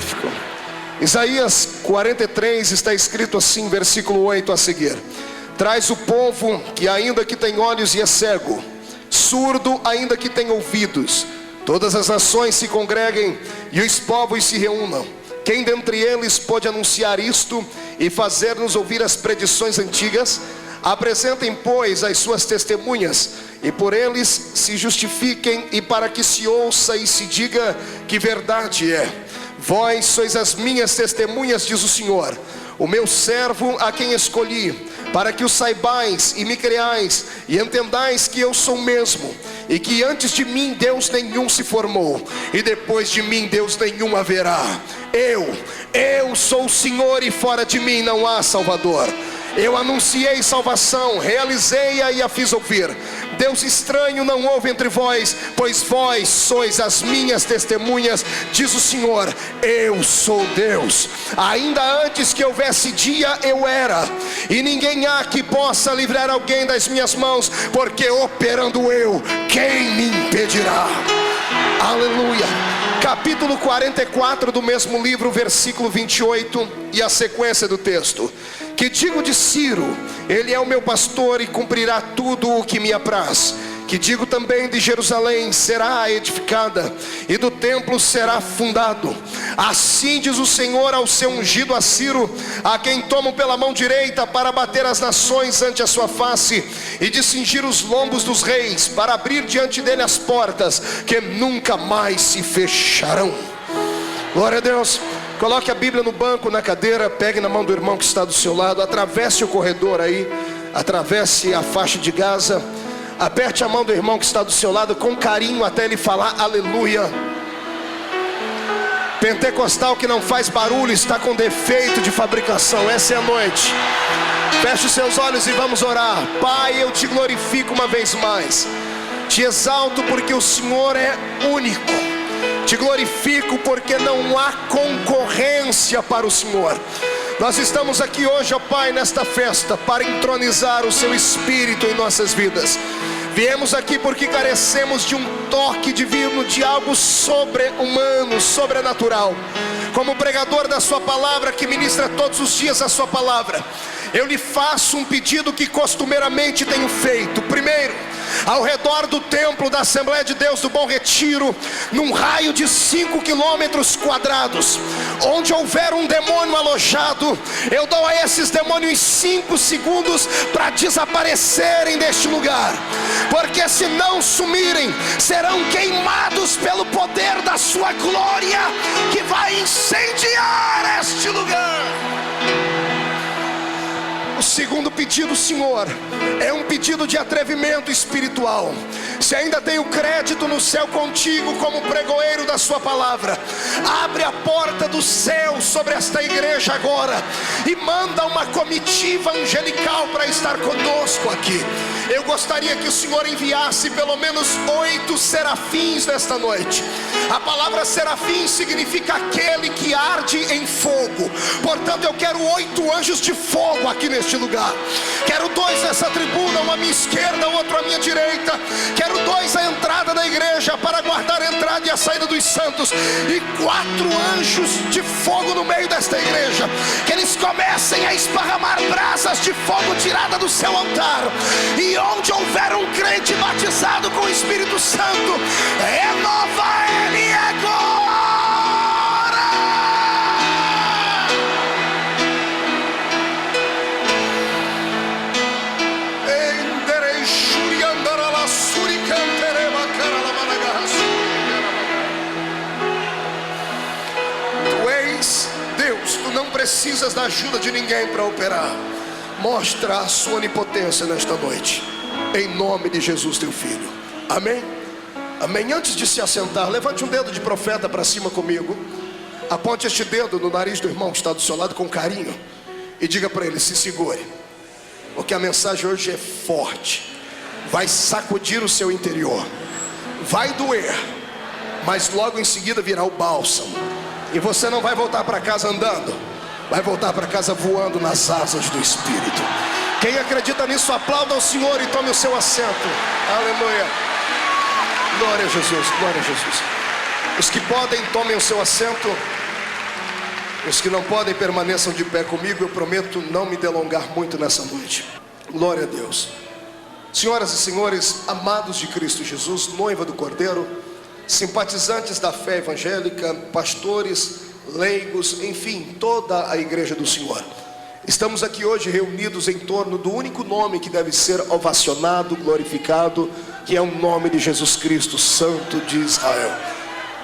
magnífico. Isaías 43 está escrito assim, versículo 8 a seguir: traz o povo que ainda que tem olhos e é cego, surdo ainda que tem ouvidos. Todas as nações se congreguem e os povos se reúnam. Quem dentre eles pode anunciar isto e fazer-nos ouvir as predições antigas? Apresentem, pois, as suas testemunhas, e por eles se justifiquem, e para que se ouça e se diga que verdade é. Vós sois as minhas testemunhas, diz o Senhor, o meu servo a quem escolhi, para que o saibais e me creais, e entendais que eu sou mesmo, e que antes de mim Deus nenhum se formou, e depois de mim Deus nenhum haverá. Eu sou o Senhor, e fora de mim não há Salvador. Eu anunciei salvação, realizei-a e a fiz ouvir. Deus estranho não houve entre vós, pois vós sois as minhas testemunhas, diz o Senhor. Eu sou Deus. Ainda antes que houvesse dia eu era, e ninguém há que possa livrar alguém das minhas mãos, porque operando eu, quem me impedirá? Aleluia. Capítulo 44 do mesmo livro, versículo 28 e a sequência do texto: que digo de Ciro, ele é o meu pastor e cumprirá tudo o que me apraz. Que digo também de Jerusalém, será edificada, e do templo será fundado. Assim diz o Senhor ao seu ungido, a Ciro, a quem tomo pela mão direita para bater as nações ante a sua face, e de cingir os lombos dos reis, para abrir diante dele as portas que nunca mais se fecharão. Glória a Deus. Coloque a Bíblia no banco, na cadeira, pegue na mão do irmão que está do seu lado, atravesse o corredor aí, atravesse a faixa de Gaza, aperte a mão do irmão que está do seu lado com carinho até ele falar aleluia. Pentecostal que não faz barulho está com defeito de fabricação. Essa é a noite. Feche os seus olhos e vamos orar. Pai, eu te glorifico uma vez mais, te exalto porque o Senhor é único. Te glorifico porque não há concorrência para o Senhor. Nós estamos aqui hoje, ó Pai, nesta festa, para entronizar o seu Espírito em nossas vidas. Viemos aqui porque carecemos de um toque divino, de algo sobre-humano, sobrenatural. Como pregador da sua palavra, que ministra todos os dias a sua palavra, eu lhe faço um pedido que costumeiramente tenho feito. Primeiro, ao redor do templo da Assembleia de Deus do Bom Retiro, num raio de 5 quilômetros quadrados, onde houver um demônio alojado, eu dou a esses demônios 5 segundos para desaparecerem deste lugar, porque se não sumirem, serão queimados pelo poder da sua glória, que vai incendiar este lugar. O segundo pedido, Senhor, é um pedido de atrevimento espiritual. Se ainda tenho crédito no céu contigo como pregoeiro da sua palavra, abre a porta do céu sobre esta igreja agora e manda uma comitiva angelical para estar conosco aqui. Eu gostaria que o Senhor enviasse pelo menos 8 serafins nesta noite. A palavra serafim significa aquele que arde em fogo. Portanto, eu quero 8 anjos de fogo aqui neste lugar. Quero 2 nessa tribuna, um à minha esquerda, outro à minha direita. Quero 2 à entrada da igreja para guardar a entrada e a saída dos santos, e 4 anjos de fogo no meio desta igreja, que eles comecem a esparramar brasas de fogo tirada do seu altar, e onde houver um crente batizado com o Espírito Santo, renova ele agora. Tu és Deus, tu não precisas da ajuda de ninguém para operar. Mostra a sua onipotência nesta noite, em nome de Jesus teu Filho. Amém? Amém. Antes de se assentar, levante um dedo de profeta para cima comigo. Aponte este dedo no nariz do irmão que está do seu lado com carinho e diga para ele: se segure, porque a mensagem hoje é forte. Vai sacudir o seu interior, vai doer, mas logo em seguida virá o bálsamo, e você não vai voltar para casa andando, vai voltar para casa voando nas asas do Espírito. Quem acredita nisso, aplauda ao Senhor e tome o seu assento. Aleluia. Glória a Jesus, glória a Jesus. Os que podem, tomem o seu assento. Os que não podem permaneçam de pé comigo. Eu prometo não me delongar muito nessa noite. Glória a Deus. Senhoras e senhores, amados de Cristo Jesus, noiva do Cordeiro, simpatizantes da fé evangélica, pastores, leigos, enfim, toda a igreja do Senhor. Estamos aqui hoje reunidos em torno do único nome que deve ser ovacionado, glorificado, que é o nome de Jesus Cristo, Santo de Israel.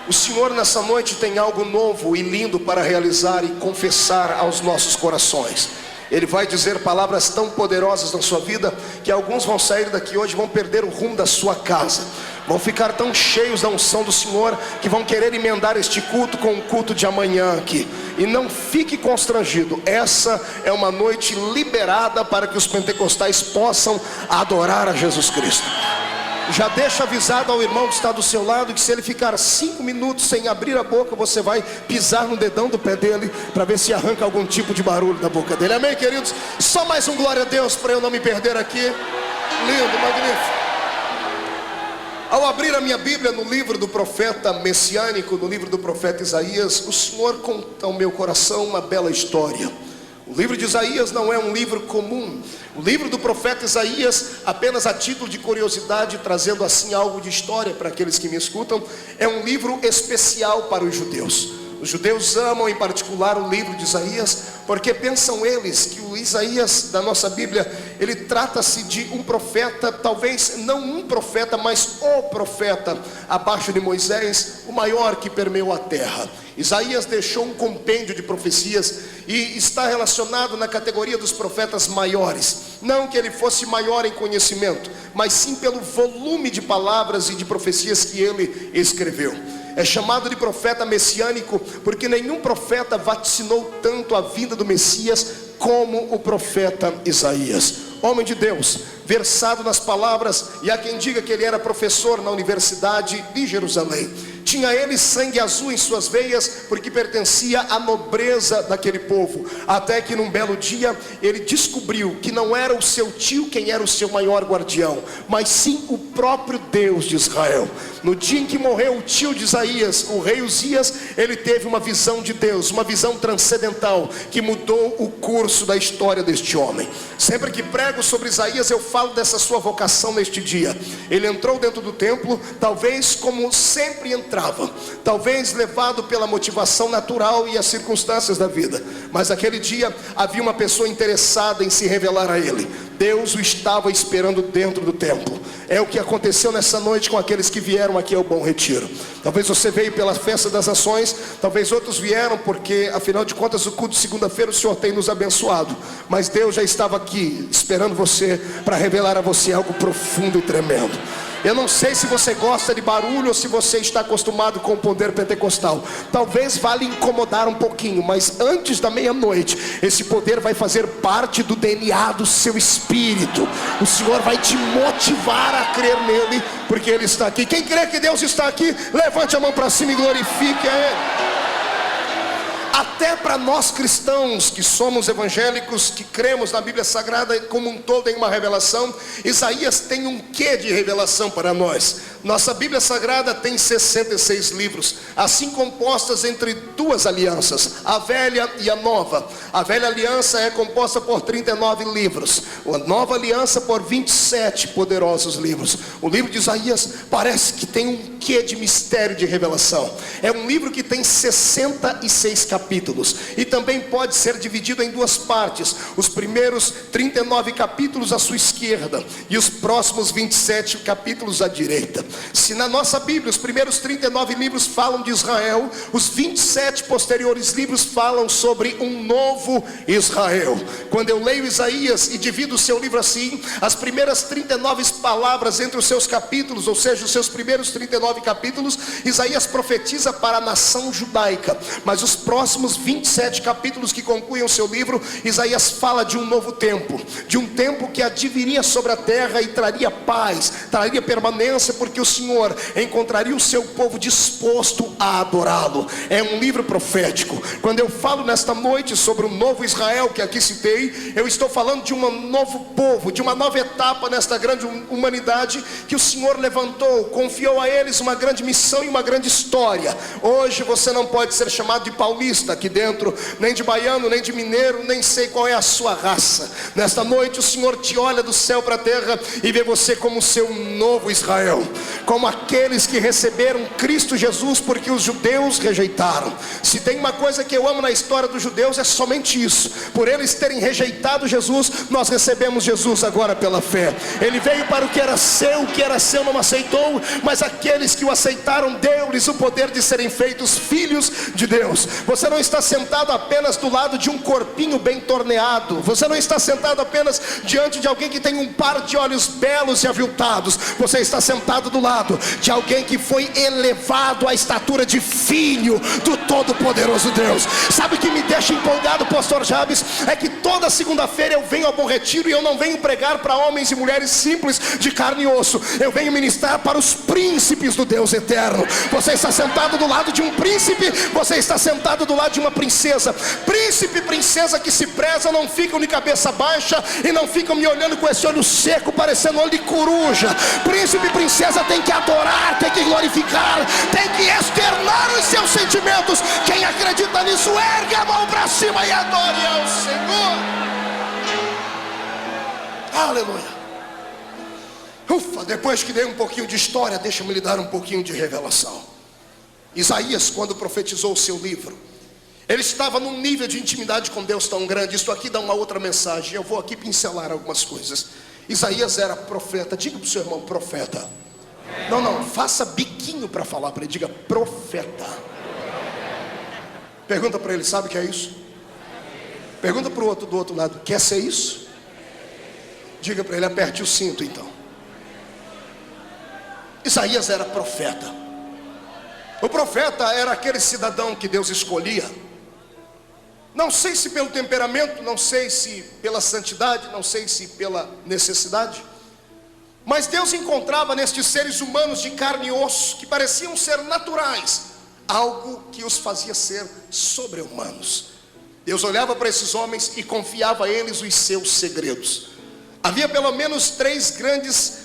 O Senhor nessa noite tem algo novo e lindo para realizar e confessar aos nossos corações. Ele vai dizer palavras tão poderosas na sua vida que alguns vão sair daqui hoje e vão perder o rumo da sua casa. Vão ficar tão cheios da unção do Senhor que vão querer emendar este culto com o culto de amanhã aqui. E não fique constrangido. Essa é uma noite liberada para que os pentecostais possam adorar a Jesus Cristo. Já deixa avisado ao irmão que está do seu lado que se ele ficar 5 minutos sem abrir a boca, você vai pisar no dedão do pé dele para ver se arranca algum tipo de barulho da boca dele. Amém, queridos? Só mais um glória a Deus para eu não me perder aqui. Lindo, magnífico. Ao abrir a minha Bíblia no livro do profeta messiânico, no livro do profeta Isaías, o Senhor conta ao meu coração uma bela história. O livro de Isaías não é um livro comum. O livro do profeta Isaías, apenas a título de curiosidade, trazendo assim algo de história para aqueles que me escutam, é um livro especial para os judeus. Os judeus amam em particular o livro de Isaías, porque pensam eles que o Isaías da nossa Bíblia, ele trata-se de um profeta, talvez não um profeta, mas o profeta abaixo de Moisés, o maior que permeou a terra. Isaías deixou um compêndio de profecias e está relacionado na categoria dos profetas maiores. Não que ele fosse maior em conhecimento, mas sim pelo volume de palavras e de profecias que ele escreveu. É chamado de profeta messiânico porque nenhum profeta vaticinou tanto a vinda do Messias como o profeta Isaías. Homem de Deus, versado nas palavras, e há quem diga que ele era professor na Universidade de Jerusalém. Tinha ele sangue azul em suas veias, porque pertencia à nobreza daquele povo. Até que num belo dia, ele descobriu que não era o seu tio quem era o seu maior guardião, mas sim o próprio Deus de Israel. No dia em que morreu o tio de Isaías, o rei Uzias, ele teve uma visão de Deus, uma visão transcendental, que mudou o curso da história deste homem. Sempre que prego sobre Isaías, eu falo dessa sua vocação neste dia. Ele entrou dentro do templo, talvez como sempre entrava, talvez levado pela motivação natural e as circunstâncias da vida, mas aquele dia havia uma pessoa interessada em se revelar a ele. Deus o estava esperando dentro do templo. É o que aconteceu nessa noite com aqueles que vieram aqui ao Bom Retiro. Talvez você veio pela festa das nações, talvez outros vieram porque afinal de contas o culto de segunda-feira o Senhor tem nos abençoado, mas Deus já estava aqui esperando você para revelar a você algo profundo e tremendo. Eu não sei se você gosta de barulho ou se você está acostumado com o poder pentecostal. Talvez vá lhe incomodar um pouquinho, mas antes da meia-noite, esse poder vai fazer parte do DNA do seu espírito. O Senhor vai te motivar a crer nele, porque Ele está aqui. Quem crê que Deus está aqui, levante a mão para cima e glorifique a Ele. Até para nós cristãos que somos evangélicos, que cremos na Bíblia Sagrada como um todo em uma revelação, Isaías tem um quê de revelação para nós. Nossa Bíblia Sagrada tem 66 livros, assim compostas entre duas alianças, a velha e a nova. A velha aliança é composta por 39 livros, a nova aliança por 27 poderosos livros. O livro de Isaías parece que tem um quê de mistério de revelação. É um livro que tem 66 capítulos e também pode ser dividido em duas partes. Os primeiros 39 capítulos à sua esquerda e os próximos 27 capítulos à direita. Se na nossa Bíblia os primeiros 39 livros falam de Israel, os 27 posteriores livros falam sobre um novo Israel. Quando eu leio Isaías e divido o seu livro assim, as primeiras 39 palavras entre os seus capítulos, ou seja, os seus primeiros 39 capítulos, Isaías profetiza para a nação judaica, mas os próximos 27 capítulos que concluem o seu livro, Isaías fala de um novo tempo, de um tempo que adviria sobre a terra e traria paz, traria permanência, porque porque o Senhor encontraria o seu povo disposto a adorá-lo. É um livro profético. Quando eu falo nesta noite sobre o novo Israel que aqui citei, eu estou falando de um novo povo, de uma nova etapa nesta grande humanidade que o Senhor levantou, confiou a eles uma grande missão e uma grande história. Hoje você não pode ser chamado de paulista aqui dentro, nem de baiano, nem de mineiro, nem sei qual é a sua raça. Nesta noite o Senhor te olha do céu para a terra e vê você como seu novo Israel, como aqueles que receberam Cristo Jesus, porque os judeus rejeitaram. Se tem uma coisa que eu amo na história dos judeus, é somente isso. Por eles terem rejeitado Jesus, nós recebemos Jesus agora pela fé. Ele veio para o que era seu não aceitou, mas aqueles que o aceitaram, deu-lhes o poder de serem feitos filhos de Deus. Você não está sentado apenas do lado de um corpinho bem torneado, você não está sentado apenas diante de alguém que tem um par de olhos belos e aviltados. Você está sentado do lado de alguém que foi elevado à estatura de filho do Todo-Poderoso Deus. Sabe o que me deixa empolgado, pastor Jabes? É que toda segunda-feira eu venho ao Bom Retiro e eu não venho pregar para homens e mulheres simples de carne e osso. Eu venho ministrar para os príncipes do Deus eterno. Você está sentado do lado de um príncipe, você está sentado do lado de uma princesa. Príncipe e princesa que se prezam não ficam de cabeça baixa e não ficam me olhando com esse olho seco parecendo olho de coruja. Príncipe e princesa tem que adorar, tem que glorificar, tem que externar os seus sentimentos. Quem acredita nisso, ergue a mão para cima e adore ao Senhor. Aleluia. Ufa, depois que dei um pouquinho de história, deixa-me lhe dar um pouquinho de revelação. Isaías, quando profetizou o seu livro, ele estava num nível de intimidade com Deus tão grande. Isso aqui dá uma outra mensagem. Eu vou aqui pincelar algumas coisas. Isaías era profeta. Diga para o seu irmão, profeta. Não, faça biquinho para falar para ele. Diga, profeta. Pergunta para ele, sabe o que é isso? Pergunta para o outro do outro lado, quer ser isso? Diga para ele, aperte o cinto então. Isaías era profeta. O profeta era aquele cidadão que Deus escolhia. Não sei se pelo temperamento, não sei se pela santidade, não sei se pela necessidade, mas Deus encontrava nestes seres humanos de carne e osso, que pareciam ser naturais, algo que os fazia ser sobre-humanos. Deus olhava para esses homens e confiava a eles os seus segredos. Havia pelo menos 3 grandes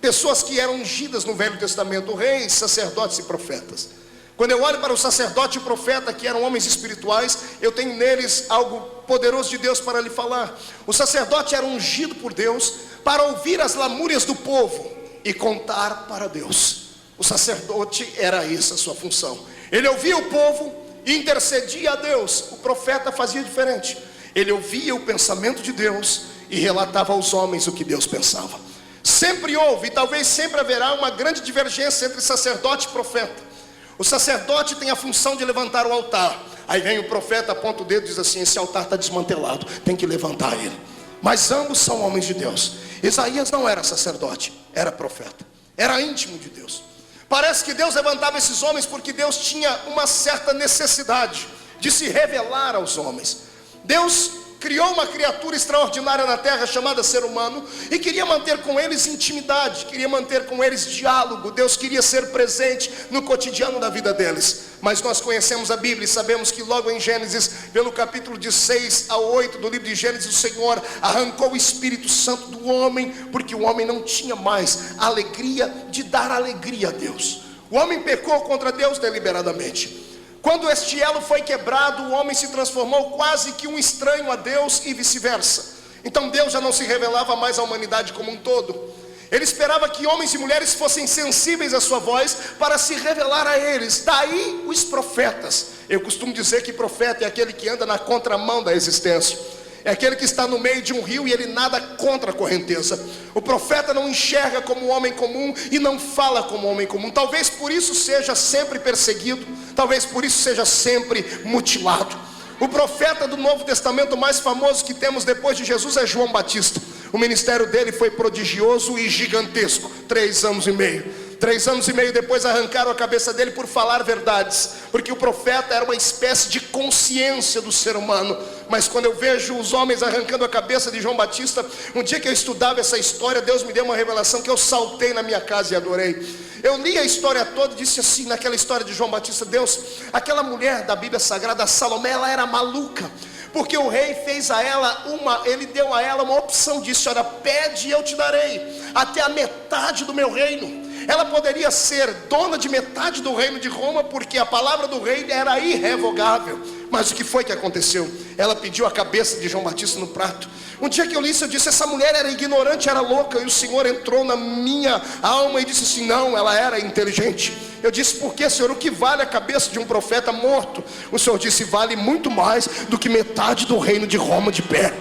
pessoas que eram ungidas no Velho Testamento: reis, sacerdotes e profetas. Quando eu olho para o sacerdote e o profeta, que eram homens espirituais, eu tenho neles algo poderoso de Deus para lhe falar. O sacerdote era ungido por Deus para ouvir as lamúrias do povo e contar para Deus. O sacerdote era essa a sua função. Ele ouvia o povo e intercedia a Deus. O profeta fazia diferente. Ele ouvia o pensamento de Deus e relatava aos homens o que Deus pensava. Sempre houve e talvez sempre haverá uma grande divergência entre sacerdote e profeta. O sacerdote tem a função de levantar o altar. Aí vem o profeta, aponta o dedo e diz assim: esse altar está desmantelado, tem que levantar ele. Mas ambos são homens de Deus. Isaías não era sacerdote, era profeta, era íntimo de Deus. Parece que Deus levantava esses homens porque Deus tinha uma certa necessidade de se revelar aos homens. Deus criou uma criatura extraordinária na terra chamada ser humano e queria manter com eles intimidade, queria manter com eles diálogo. Deus queria ser presente no cotidiano da vida deles. Mas nós conhecemos a Bíblia e sabemos que logo em Gênesis, pelo capítulo de 6 a 8 do livro de Gênesis, o Senhor arrancou o Espírito Santo do homem, porque o homem não tinha mais a alegria de dar alegria a Deus. O homem pecou contra Deus deliberadamente. Quando este elo foi quebrado, o homem se transformou quase que um estranho a Deus e vice-versa. Então Deus já não se revelava mais à humanidade como um todo. Ele esperava que homens e mulheres fossem sensíveis à sua voz para se revelar a eles. Daí os profetas. Eu costumo dizer que profeta é aquele que anda na contramão da existência. É aquele que está no meio de um rio e ele nada contra a correnteza. O profeta não enxerga como um homem comum e não fala como um homem comum. Talvez por isso seja sempre perseguido, talvez por isso seja sempre mutilado. O profeta do Novo Testamento mais famoso que temos depois de Jesus é João Batista. O ministério dele foi prodigioso e gigantesco, 3 anos e meio. 3 anos e meio depois arrancaram a cabeça dele por falar verdades, porque o profeta era uma espécie de consciência do ser humano. Mas quando eu vejo os homens arrancando a cabeça de João Batista, um dia que eu estudava essa história, Deus me deu uma revelação que eu saltei na minha casa e adorei. Eu li a história toda e disse assim, naquela história de João Batista: Deus, aquela mulher da Bíblia Sagrada, Salomé, ela era maluca, porque o rei fez a ela ele deu a ela uma opção, disse: olha, pede e eu te darei até a metade do meu reino. Ela poderia ser dona de metade do reino de Roma, porque a palavra do rei era irrevogável. Mas o que foi que aconteceu? Ela pediu a cabeça de João Batista no prato. Um dia que eu li isso, eu disse: essa mulher era ignorante, era louca. E o Senhor entrou na minha alma e disse assim: não, ela era inteligente. Eu disse: por que, Senhor? O que vale a cabeça de um profeta morto? O Senhor disse: vale muito mais do que metade do reino de Roma de pé.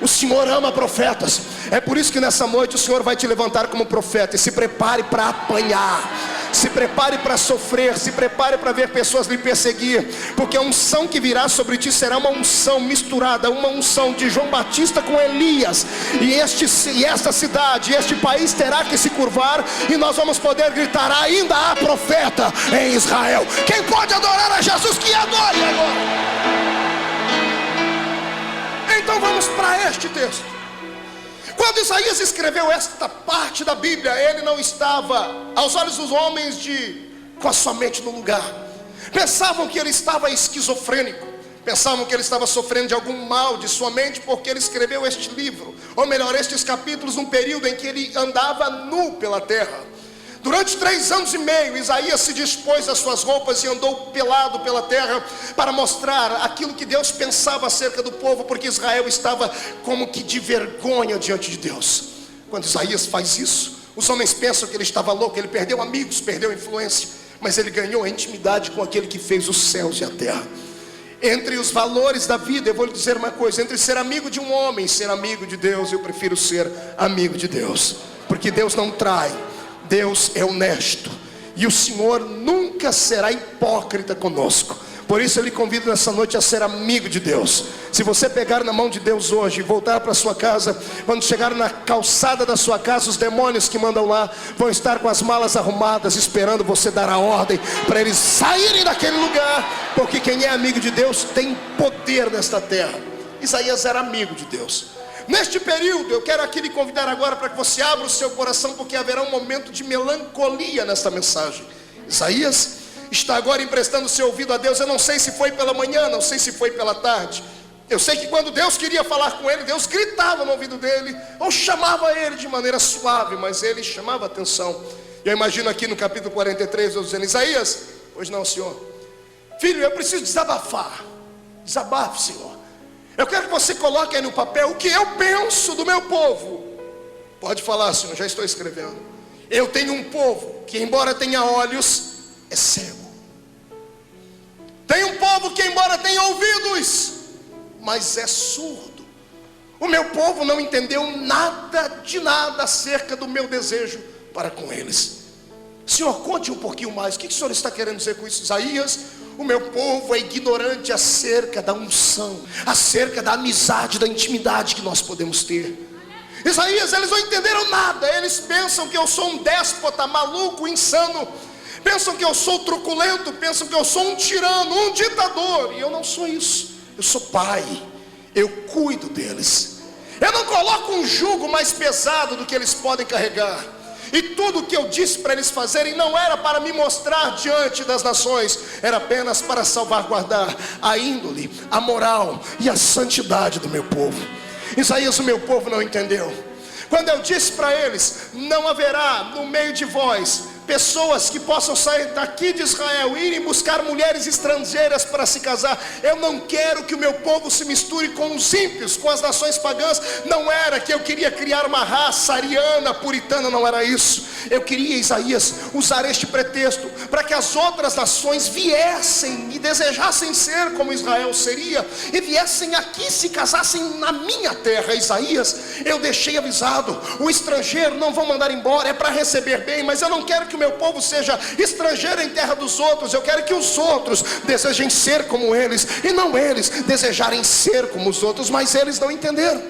O Senhor ama profetas. É por isso que nessa noite o Senhor vai te levantar como profeta. E se prepare para apanhar, se prepare para sofrer, se prepare para ver pessoas lhe perseguir, porque a unção que virá sobre ti será uma unção misturada, uma unção de João Batista com Elias. E esta cidade, este país terá que se curvar, e nós vamos poder gritar: ainda há profeta em Israel. Quem pode adorar a Jesus, que adore agora. Então vamos para este texto. Quando Isaías escreveu esta parte da Bíblia, ele não estava, aos olhos dos homens, com a sua mente no lugar. Pensavam que ele estava esquizofrênico, pensavam que ele estava sofrendo de algum mal de sua mente, porque ele escreveu este livro, ou melhor, estes capítulos, num período em que ele andava nu pela terra. Durante 3 anos e meio, Isaías se dispôs as suas roupas e andou pelado pela terra, para mostrar aquilo que Deus pensava acerca do povo, porque Israel estava como que de vergonha diante de Deus. Quando Isaías faz isso, os homens pensam que ele estava louco, ele perdeu amigos, perdeu influência, mas ele ganhou a intimidade com aquele que fez os céus e a terra. Entre os valores da vida, eu vou lhe dizer uma coisa: entre ser amigo de um homem e ser amigo de Deus, eu prefiro ser amigo de Deus, porque Deus não trai, Deus é honesto, e o Senhor nunca será hipócrita conosco. Por isso eu lhe convido nessa noite a ser amigo de Deus. Se você pegar na mão de Deus hoje e voltar para sua casa, quando chegar na calçada da sua casa, os demônios que mandam lá vão estar com as malas arrumadas, esperando você dar a ordem para eles saírem daquele lugar, porque quem é amigo de Deus tem poder nesta terra. Isaías era amigo de Deus. Neste período, eu quero aqui lhe convidar agora para que você abra o seu coração, porque haverá um momento de melancolia nesta mensagem. Isaías está agora emprestando seu ouvido a Deus. Eu não sei se foi pela manhã, não sei se foi pela tarde. Eu sei que quando Deus queria falar com ele, Deus gritava no ouvido dele, ou chamava ele de maneira suave, mas ele chamava atenção. Eu imagino aqui no capítulo 43, Deus dizendo: Isaías, pois não, Senhor. Filho, eu preciso desabafar. Desabafe, Senhor. Eu quero que você coloque aí no papel o que eu penso do meu povo. Pode falar, Senhor, já estou escrevendo. Eu tenho um povo que, embora tenha olhos, é cego. Tem um povo que, embora tenha ouvidos, mas é surdo. O meu povo não entendeu nada de nada acerca do meu desejo para com eles. Senhor, conte um pouquinho mais. O que o Senhor está querendo dizer com isso? Isaías, o meu povo é ignorante acerca da unção, acerca da amizade, da intimidade que nós podemos ter. Isaías, eles não entenderam nada. Eles pensam que eu sou um déspota, maluco, insano. Pensam que eu sou truculento, pensam que eu sou um tirano, um ditador. E eu não sou isso. Eu sou pai, eu cuido deles. Eu não coloco um jugo mais pesado do que eles podem carregar. E tudo o que eu disse para eles fazerem não era para me mostrar diante das nações, era apenas para salvaguardar a índole, a moral e a santidade do meu povo. Isaías, o meu povo não entendeu. Quando eu disse para eles: não haverá no meio de vós pessoas que possam sair daqui de Israel e irem buscar mulheres estrangeiras para se casar. Eu não quero que o meu povo se misture com os ímpios, com as nações pagãs. Não era que eu queria criar uma raça ariana, puritana, não era isso. Eu queria, Isaías, usar este pretexto para que as outras nações viessem e desejassem ser como Israel seria, e viessem aqui, se casassem na minha terra. Isaías, eu deixei avisado: o estrangeiro não vão mandar embora, é para receber bem, mas eu não quero que o meu povo seja estrangeiro em terra dos outros. Eu quero que os outros desejem ser como eles, e não eles desejarem ser como os outros. Mas eles não entenderam.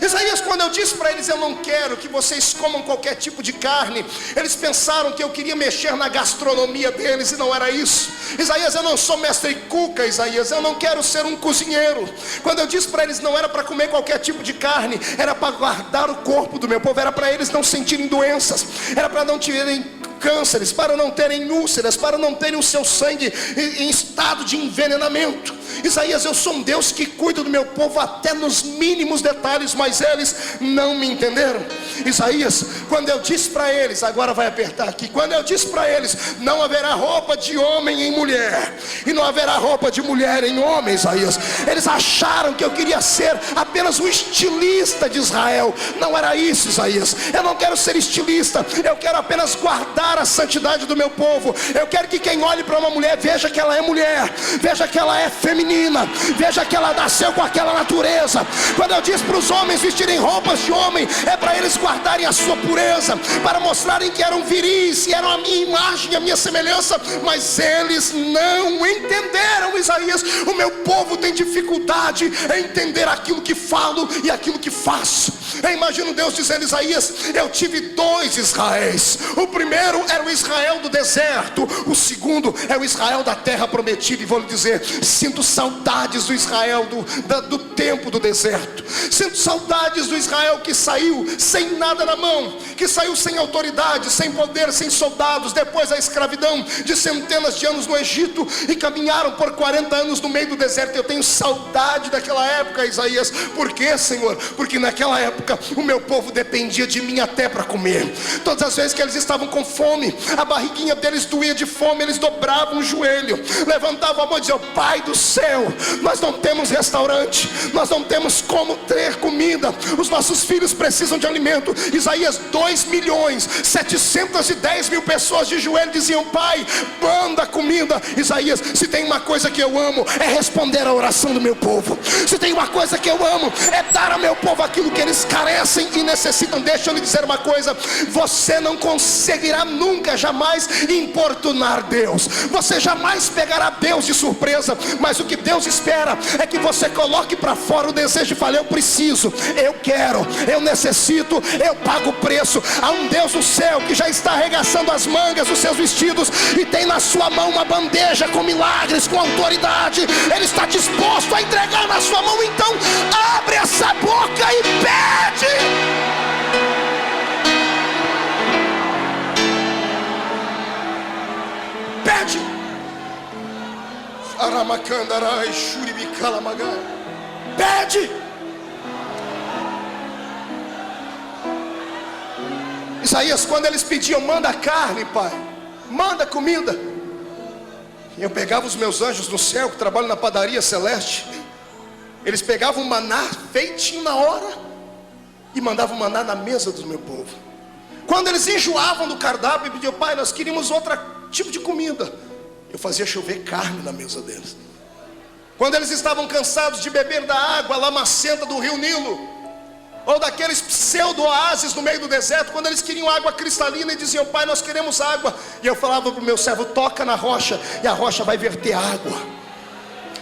Isaías, quando eu disse para eles, eu não quero que vocês comam qualquer tipo de carne, eles pensaram que eu queria mexer na gastronomia deles, e não era isso. Isaías, eu não sou mestre cuca, Isaías, eu não quero ser um cozinheiro. Quando eu disse para eles, não era para comer qualquer tipo de carne, era para guardar o corpo do meu povo, era para eles não sentirem doenças, era para não terem cânceres, para não terem úlceras, para não terem o seu sangue em estado de envenenamento. Isaías, eu sou um Deus que cuida do meu povo até nos mínimos detalhes, mas eles não me entenderam. Isaías, quando eu disse para eles, agora vai apertar aqui, quando eu disse para eles, não haverá roupa de homem em mulher, e não haverá roupa de mulher em homem, Isaías, eles acharam que eu queria ser apenas um estilista de Israel. Não era isso, Isaías. Eu não quero ser estilista, eu quero apenas guardar a santidade do meu povo. Eu quero que quem olhe para uma mulher veja que ela é mulher, veja que ela é feminina, veja que ela nasceu com aquela natureza. Quando eu disse para os homens vestirem roupas de homem, é para eles guardarem a sua pureza, para mostrarem que eram viris, e eram a minha imagem, a minha semelhança, mas eles não entenderam, Isaías. O meu povo tem dificuldade em entender aquilo que falo e aquilo que faço. Eu imagino Deus dizendo, Isaías, eu tive 2 Israéis. O primeiro era o Israel do deserto, o segundo é o Israel da terra prometida. E vou lhe dizer, sinto saudades do Israel do tempo do deserto. Sinto saudades do Israel que saiu sem nada na mão, que saiu sem autoridade, sem poder, sem soldados, depois da escravidão de centenas de anos no Egito, e caminharam por 40 anos no meio do deserto. Eu tenho saudade daquela época, Isaías. Por quê, Senhor? Porque naquela época o meu povo dependia de mim até para comer. Todas as vezes que eles estavam com fome, a barriguinha deles doía de fome, eles dobravam o joelho, levantavam a mão e diziam, Pai do céu, nós não temos restaurante, nós não temos como ter comida, os nossos filhos precisam de alimento. Isaías, 2.710.000 pessoas de joelho diziam, Pai, manda comida. Isaías, se tem uma coisa que eu amo, é responder a oração do meu povo. Se tem uma coisa que eu amo, é dar ao meu povo aquilo que eles carecem e necessitam. Deixa eu lhe dizer uma coisa, você não conseguirá nunca, jamais importunar Deus, você jamais pegará Deus de surpresa, mas o que Deus espera é que você coloque para fora o desejo e fale, eu preciso, eu quero, eu necessito, eu pago o preço. Há um Deus no céu que já está arregaçando as mangas dos seus vestidos e tem na sua mão uma bandeja com milagres, com autoridade. Ele está disposto a entregar na sua mão. Então abre essa boca e pede. Pede. Pede. Isaías, quando eles pediam, manda carne, Pai, manda comida, eu pegava os meus anjos no céu que trabalham na padaria celeste, eles pegavam o maná feitinho na hora e mandavam maná na mesa do meu povo. Quando eles enjoavam do cardápio e pediam, Pai, nós queríamos outro tipo de comida, eu fazia chover carne na mesa deles. Quando eles estavam cansados de beber da água lamacenta do rio Nilo, ou daqueles pseudo-oásis no meio do deserto, quando eles queriam água cristalina e diziam, Pai, nós queremos água, e eu falava para o meu servo, toca na rocha e a rocha vai verter água.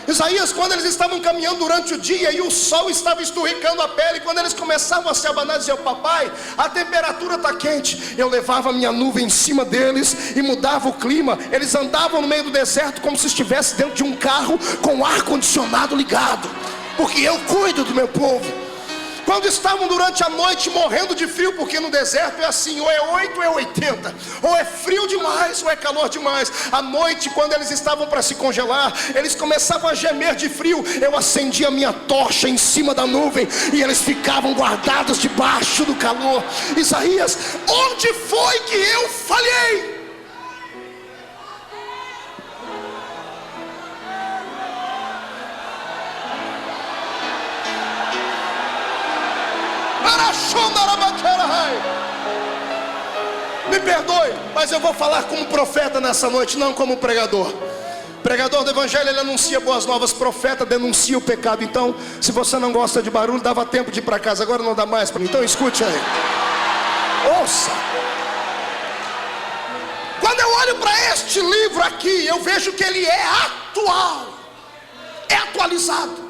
Isaías, quando eles estavam caminhando durante o dia e o sol estava esturricando a pele, quando eles começavam a se abanar, diziam, papai, a temperatura está quente, eu levava a minha nuvem em cima deles e mudava o clima. Eles andavam no meio do deserto como se estivesse dentro de um carro com o ar-condicionado ligado, porque eu cuido do meu povo. Quando estavam durante a noite morrendo de frio, porque no deserto é assim, ou é 8 ou é 80, ou é frio demais ou é calor demais. À noite, quando eles estavam para se congelar, eles começavam a gemer de frio, eu acendia a minha tocha em cima da nuvem e eles ficavam guardados debaixo do calor. Isaías, onde foi que eu falhei? Me perdoe, mas eu vou falar como profeta nessa noite, não como pregador. Pregador do evangelho, ele anuncia boas novas, profeta denuncia o pecado. Então, se você não gosta de barulho, dava tempo de ir para casa, agora não dá mais para mim. Então escute aí, ouça. Quando eu olho para este livro aqui, eu vejo que ele é atual, é atualizado.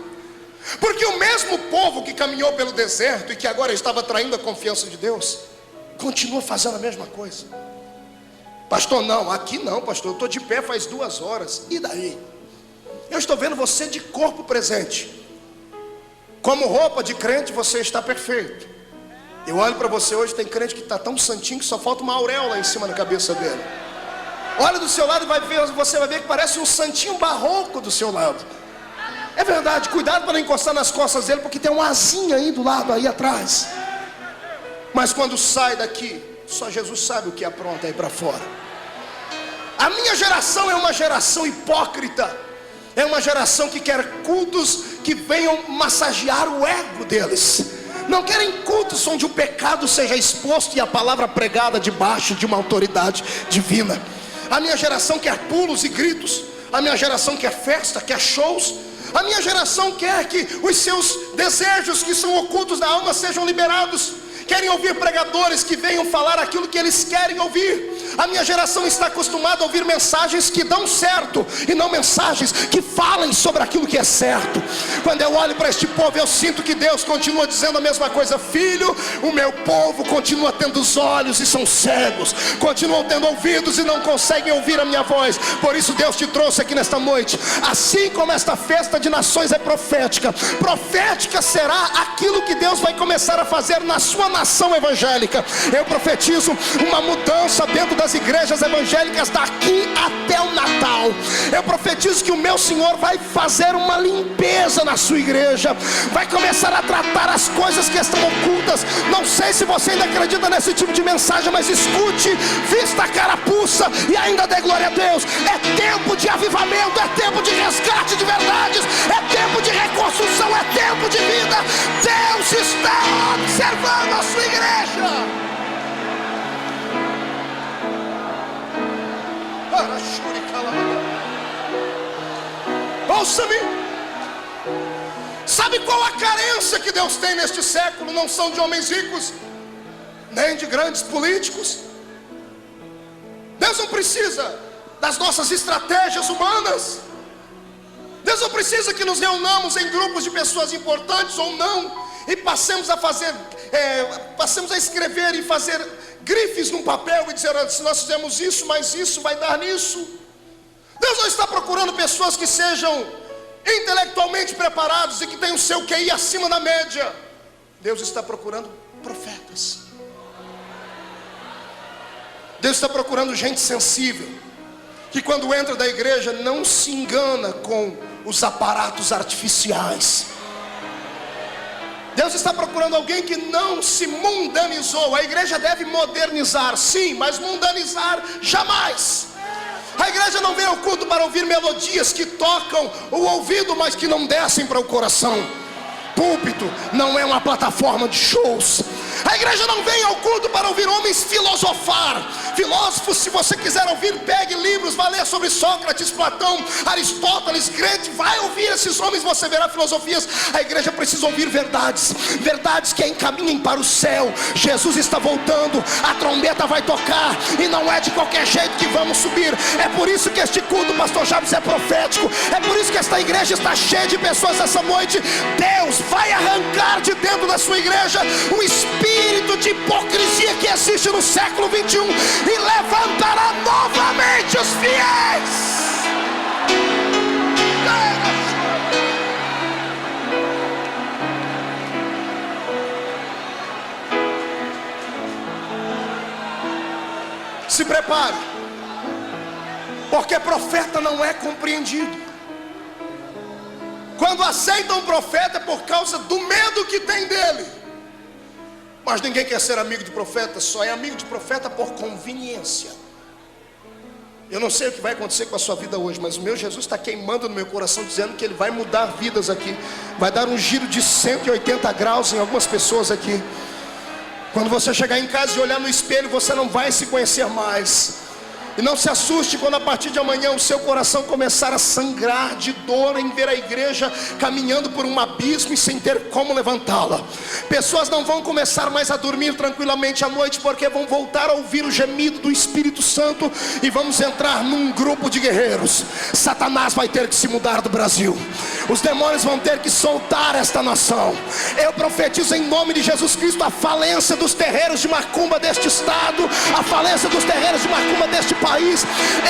Porque o mesmo povo que caminhou pelo deserto e que agora estava traindo a confiança de Deus, continua fazendo a mesma coisa. Pastor, não, aqui não, pastor, eu estou de pé faz 2 horas. E daí? Eu estou vendo você de corpo presente. Como roupa de crente você está perfeito. Eu olho para você hoje, tem crente que está tão santinho que só falta uma auréola em cima da cabeça dele. Olha do seu lado e você vai ver que parece um santinho barroco do seu lado. É verdade, cuidado para não encostar nas costas dele, porque tem uma asinha aí do lado, aí atrás. Mas quando sai daqui, só Jesus sabe o que apronta aí para fora. A minha geração é uma geração hipócrita. É uma geração que quer cultos que venham massagear o ego deles. Não querem cultos onde o pecado seja exposto e a palavra pregada debaixo de uma autoridade divina. A minha geração quer pulos e gritos. A minha geração quer festa, quer shows. A minha geração quer que os seus desejos que são ocultos da alma sejam liberados. Querem ouvir pregadores que venham falar aquilo que eles querem ouvir. A minha geração está acostumada a ouvir mensagens que dão certo e não mensagens que falem sobre aquilo que é certo. Quando eu olho para este povo, eu sinto que Deus continua dizendo a mesma coisa. Filho, o meu povo continua tendo os olhos e são cegos, continuam tendo ouvidos e não conseguem ouvir a minha voz. Por isso Deus te trouxe aqui nesta noite. Assim como esta festa de nações é profética, profética será aquilo que Deus vai começar a fazer na sua nação evangélica. Eu profetizo uma mudança dentro das igrejas evangélicas daqui até o Natal. Eu profetizo que o meu Senhor vai fazer uma limpeza na sua igreja, vai começar a tratar as coisas que estão ocultas. Não sei se você ainda acredita nesse tipo de mensagem, mas escute, vista a carapuça e ainda dê glória a Deus. É tempo de avivamento, é tempo de resgate de verdades, é tempo de reconstrução, é tempo de vida. Deus está observando a sua igreja. Ouça-me. Sabe qual a carência que Deus tem neste século? Não são de homens ricos, nem de grandes políticos. Deus não precisa das nossas estratégias humanas. Deus não precisa que nos reunamos em grupos de pessoas importantes ou não e passemos a escrever e fazer grifes num papel e dizer: se nós fizermos isso, mas isso vai dar nisso. Deus não está procurando pessoas que sejam intelectualmente preparados e que tenham seu QI acima da média. Deus está procurando profetas. Deus está procurando gente sensível, que quando entra da igreja não se engana com os aparatos artificiais. Deus está procurando alguém que não se mundanizou. A igreja deve modernizar, sim, mas mundanizar jamais. A igreja não vem ao culto para ouvir melodias que tocam o ouvido, mas que não descem para o coração. Púlpito não é uma plataforma de shows. A igreja não vem ao culto para ouvir homens filosofar. Filósofos, se você quiser ouvir, pegue livros, vá ler sobre Sócrates, Platão, Aristóteles, Goethe, vai ouvir esses homens, você verá filosofias. A igreja precisa ouvir verdades, verdades que a encaminhem para o céu. Jesus está voltando, a trombeta vai tocar, e não é de qualquer jeito que vamos subir. É por isso que este culto, pastor Jabes, é profético. É por isso que esta igreja está cheia de pessoas essa noite. Deus vai arrancar de dentro da sua igreja o espírito de hipocrisia que existe no século 21 e levantará novamente os fiéis. Se prepare, porque profeta não é compreendido. Quando aceitam um profeta é por causa do medo que tem dele. Mas ninguém quer ser amigo de profeta, só é amigo de profeta por conveniência. Eu não sei o que vai acontecer com a sua vida hoje, mas o meu Jesus está queimando no meu coração, dizendo que Ele vai mudar vidas aqui. Vai dar um giro de 180 graus em algumas pessoas aqui. Quando você chegar em casa e olhar no espelho, você não vai se conhecer mais. E não se assuste quando a partir de amanhã o seu coração começar a sangrar de dor em ver a igreja caminhando por um abismo e sem ter como levantá-la. Pessoas não vão começar mais a dormir tranquilamente à noite, porque vão voltar a ouvir o gemido do Espírito Santo, e vamos entrar num grupo de guerreiros. Satanás vai ter que se mudar do Brasil, os demônios vão ter que soltar esta nação. Eu profetizo em nome de Jesus Cristo a falência dos terreiros de macumba deste estado, a falência dos terreiros de macumba deste país.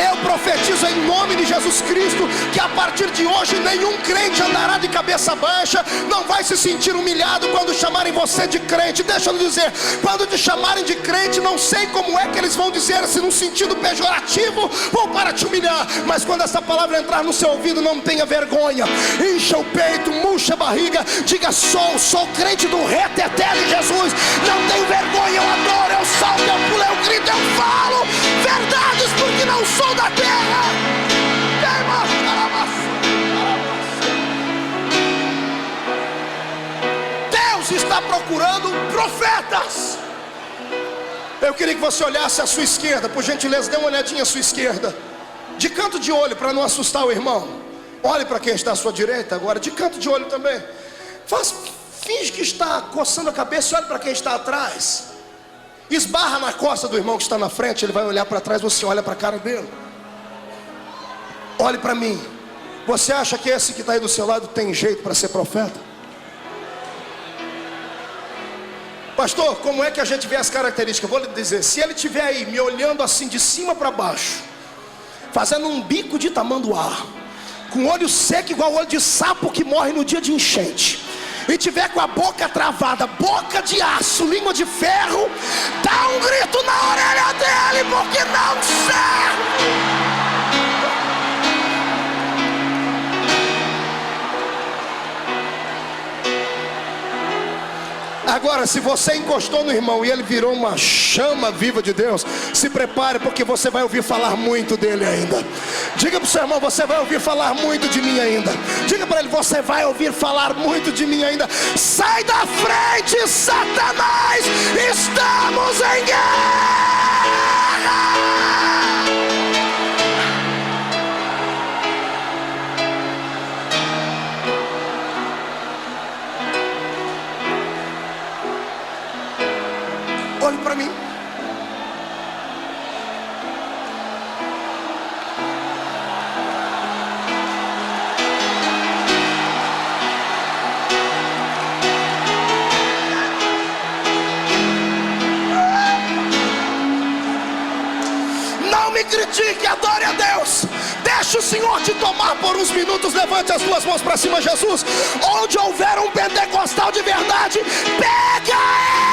Eu profetizo em nome de Jesus Cristo que a partir de hoje nenhum crente andará de cabeça baixa, não vai se sentir humilhado quando chamarem você de crente. Deixa eu dizer, quando te chamarem de crente, não sei como é que eles vão dizer, se num sentido pejorativo ou para te humilhar, mas quando essa palavra entrar no seu ouvido, não tenha vergonha, encha o peito, murcha a barriga, diga: sou crente do reteté de Jesus, não tenho vergonha, eu adoro, eu salto, eu pulo, eu grito, eu falo verdades, porque não sou da terra. Deus está procurando profetas. Eu queria que você olhasse à sua esquerda, por gentileza, dê uma olhadinha à sua esquerda, de canto de olho, para não assustar o irmão. Olhe para quem está à sua direita agora, de canto de olho também. Finge que está coçando a cabeça e olhe para quem está atrás. Esbarra na costa do irmão que está na frente, ele vai olhar para trás, você olha para a cara dele. Olhe para mim. Você acha que esse que está aí do seu lado tem jeito para ser profeta? Pastor, como é que a gente vê as características? Vou lhe dizer, se ele estiver aí me olhando assim de cima para baixo, fazendo um bico de tamanduá, com olho seco igual olho de sapo que morre no dia de enchente, e tiver com a boca travada, boca de aço, língua de ferro, dá um grito na orelha dele, porque não serve. Agora, se você encostou no irmão e ele virou uma chama viva de Deus, se prepare, porque você vai ouvir falar muito dele ainda. Diga para o seu irmão: você vai ouvir falar muito de mim ainda. Diga para ele: você vai ouvir falar muito de mim ainda. Sai da frente, Satanás, estamos em guerra. Olhe para mim. Não me critique, adore a Deus. Deixa o Senhor te tomar por uns minutos. Levante as duas mãos para cima, Jesus. Onde houver um pentecostal de verdade, pega ele.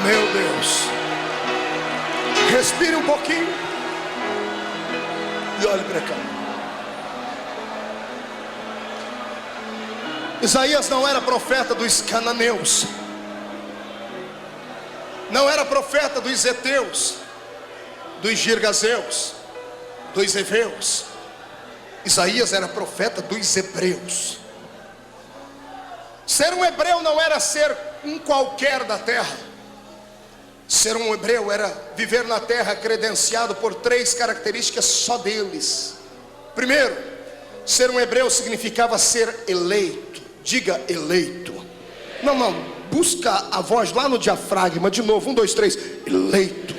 Meu Deus, respire um pouquinho e olhe para cá. Isaías não era profeta dos cananeus, não era profeta dos heteus, dos girgazeus, dos heveus. Isaías era profeta dos hebreus. Ser um hebreu não era ser um qualquer da terra. Ser um hebreu era viver na terra credenciado por 3 características só deles. Primeiro, ser um hebreu significava ser eleito. Diga eleito. Não, busca a voz lá no diafragma. De novo, 1, 2, 3. Eleito.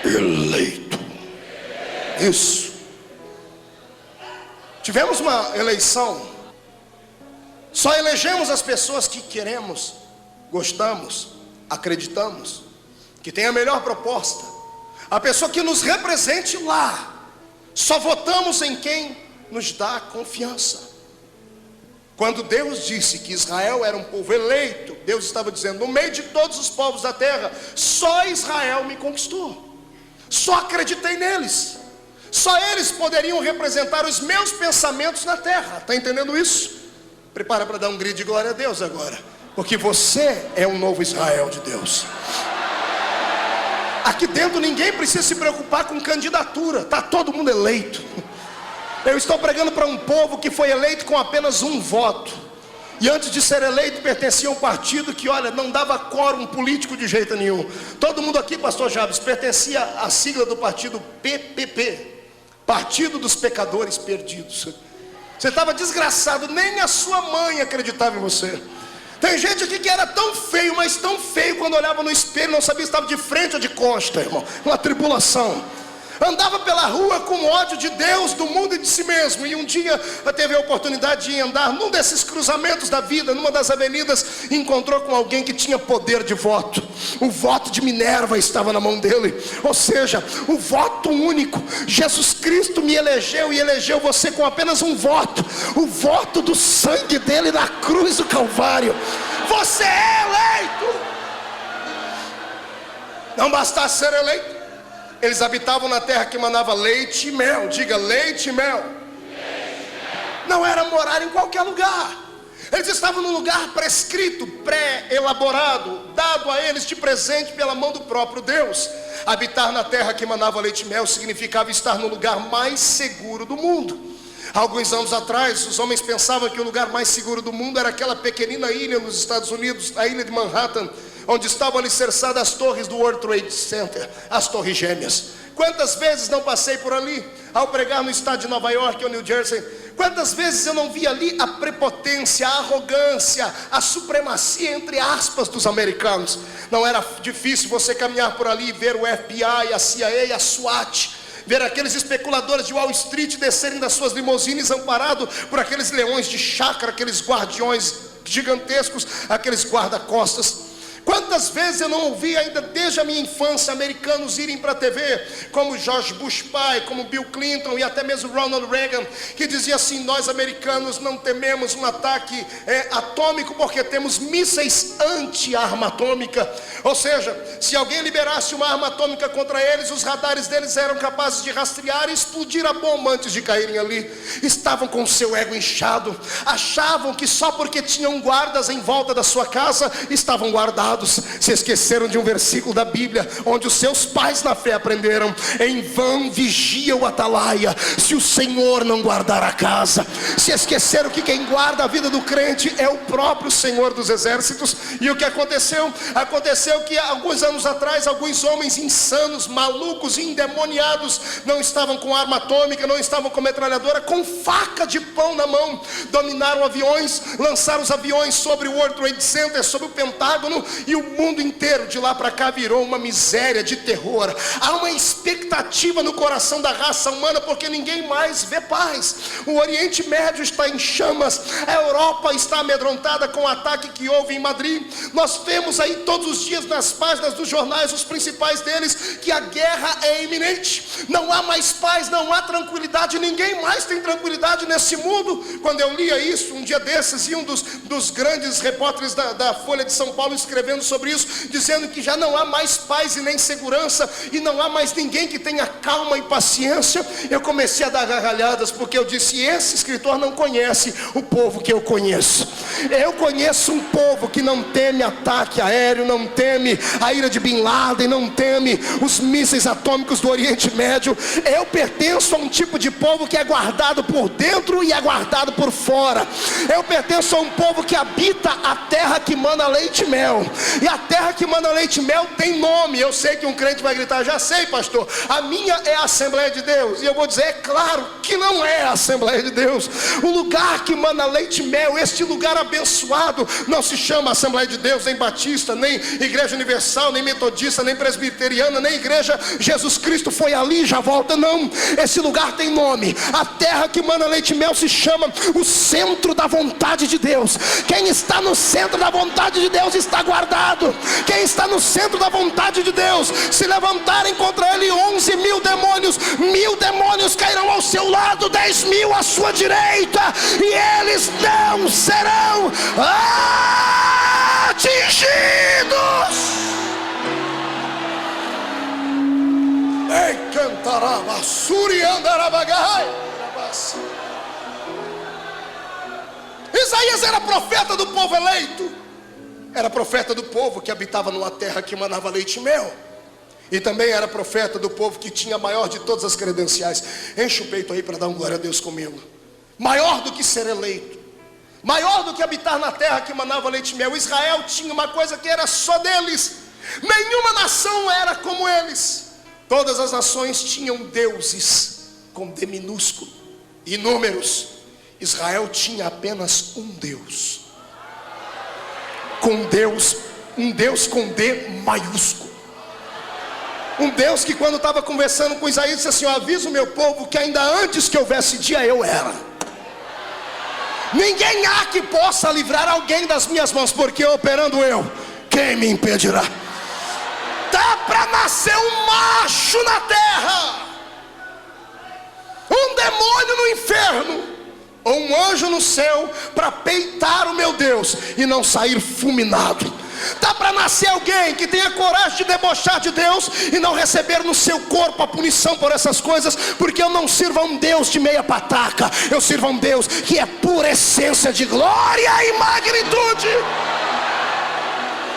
Eleito. Isso. Tivemos uma eleição. Só elegemos as pessoas que queremos, gostamos, acreditamos, que tem a melhor proposta, a pessoa que nos represente lá. Só votamos em quem nos dá confiança. Quando Deus disse que Israel era um povo eleito, Deus estava dizendo: no meio de todos os povos da terra, só Israel me conquistou. Só acreditei neles. Só eles poderiam representar os meus pensamentos na terra. Está entendendo isso? Prepara para dar um grito de glória a Deus agora, porque você é um novo Israel de Deus. Aqui dentro ninguém precisa se preocupar com candidatura, está todo mundo eleito. Eu estou pregando para um povo que foi eleito com apenas um voto. E antes de ser eleito pertencia a um partido que, olha, não dava quórum político de jeito nenhum. Todo mundo aqui, pastor Jabes, pertencia à sigla do partido PPP, Partido dos Pecadores Perdidos. Você estava desgraçado, nem a sua mãe acreditava em você. Tem gente aqui que era tão feio, mas tão feio, quando olhava no espelho não sabia se estava de frente ou de costa, irmão. Uma tribulação. Andava pela rua com ódio de Deus, do mundo e de si mesmo. E um dia teve a oportunidade de andar num desses cruzamentos da vida, numa das avenidas, e encontrou com alguém que tinha poder de voto. O voto de Minerva estava na mão dele. Ou seja, o voto único. Jesus Cristo me elegeu e elegeu você com apenas um voto. O voto do sangue dele na cruz do Calvário. Você é eleito. Não bastasse ser eleito, eles habitavam na terra que manava leite e mel. Diga, leite e mel. Leite e mel. Não era morar em qualquer lugar. Eles estavam num lugar prescrito, pré-elaborado, dado a eles de presente pela mão do próprio Deus. Habitar na terra que manava leite e mel significava estar no lugar mais seguro do mundo. Há alguns anos atrás, os homens pensavam que o lugar mais seguro do mundo era aquela pequenina ilha nos Estados Unidos, a ilha de Manhattan, onde estavam alicerçadas as torres do World Trade Center, as torres gêmeas. Quantas vezes não passei por ali, ao pregar no estado de Nova York ou New Jersey? Quantas vezes eu não vi ali a prepotência, a arrogância, a supremacia, entre aspas, dos americanos? Não era difícil você caminhar por ali e ver o FBI, a CIA, a SWAT, ver aqueles especuladores de Wall Street descerem das suas limusines amparados por aqueles leões de chácara, aqueles guardiões gigantescos, aqueles guarda-costas. Quantas vezes eu não ouvi ainda desde a minha infância americanos irem para a TV, como George Bush pai, como Bill Clinton e até mesmo Ronald Reagan, que dizia assim: nós americanos não tememos um ataque atômico porque temos mísseis anti-arma atômica. Ou seja, se alguém liberasse uma arma atômica contra eles, os radares deles eram capazes de rastrear e explodir a bomba antes de caírem ali. Estavam com o seu ego inchado, achavam que só porque tinham guardas em volta da sua casa estavam guardados. Se esqueceram de um versículo da Bíblia, onde os seus pais na fé aprenderam: em vão vigia o atalaia, se o Senhor não guardar a casa. Se esqueceram que quem guarda a vida do crente é o próprio Senhor dos exércitos. E o que aconteceu? Aconteceu que alguns anos atrás, alguns homens insanos, malucos, endemoniados, não estavam com arma atômica, não estavam com metralhadora, com faca de pão na mão, dominaram aviões, lançaram os aviões sobre o World Trade Center, sobre o Pentágono, e o mundo inteiro de lá para cá virou uma miséria de terror. Há uma expectativa no coração da raça humana, porque ninguém mais vê paz. O Oriente Médio está em chamas, a Europa está amedrontada com o ataque que houve em Madrid. Nós vemos aí todos os dias nas páginas dos jornais, os principais deles, que a guerra é iminente. Não há mais paz, não há tranquilidade, ninguém mais tem tranquilidade nesse mundo. Quando eu lia isso um dia desses, e um dos grandes repórteres da Folha de São Paulo escrevendo sobre isso, dizendo que já não há mais paz e nem segurança, e não há mais ninguém que tenha calma e paciência, eu comecei a dar gargalhadas, porque eu disse: esse escritor não conhece o povo que eu conheço. Eu conheço um povo que não teme ataque aéreo, não teme a ira de Bin Laden, não teme os mísseis atômicos do Oriente Médio. Eu pertenço a um tipo de povo que é guardado por dentro e é guardado por fora. Eu pertenço a um povo que habita a terra que mana leite e mel. E a terra que manda leite e mel tem nome. Eu sei que um crente vai gritar: já sei, pastor, a minha é a Assembleia de Deus. E eu vou dizer: é claro que não é a Assembleia de Deus. O lugar que manda leite e mel, este lugar abençoado, não se chama Assembleia de Deus, nem Batista, nem Igreja Universal, nem Metodista, nem Presbiteriana, nem Igreja Jesus Cristo foi ali e já volta. Não, esse lugar tem nome. A terra que manda leite e mel se chama o centro da vontade de Deus. Quem está no centro da vontade de Deus está guardado. Quem está no centro da vontade de Deus, se levantarem contra ele 11.000 demônios, 1.000 demônios cairão ao seu lado, 10.000 à sua direita, e eles não serão atingidos. Ei, cantará, basuri andarabagai. Isaías era profeta do povo eleito. Era profeta do povo que habitava numa terra que manava leite e mel. E também era profeta do povo que tinha a maior de todas as credenciais. Enche o peito aí para dar um glória a Deus comigo. Maior do que ser eleito, maior do que habitar na terra que manava leite e mel. Israel tinha uma coisa que era só deles. Nenhuma nação era como eles. Todas as nações tinham deuses com D minúsculo, inúmeros. Israel tinha apenas um Deus. Um Deus com D maiúsculo. Um Deus que quando estava conversando com Isaías disse assim: avisa o meu povo que ainda antes que houvesse dia eu era. Ninguém há que possa livrar alguém das minhas mãos, porque operando eu, quem me impedirá? Dá para nascer um macho na terra, um demônio no inferno, ou um anjo no céu, para peitar o meu Deus e não sair fulminado. Dá para nascer alguém que tenha coragem de debochar de Deus e não receber no seu corpo a punição por essas coisas, porque eu não sirvo a um Deus de meia pataca, eu sirvo a um Deus que é pura essência de glória e magnitude.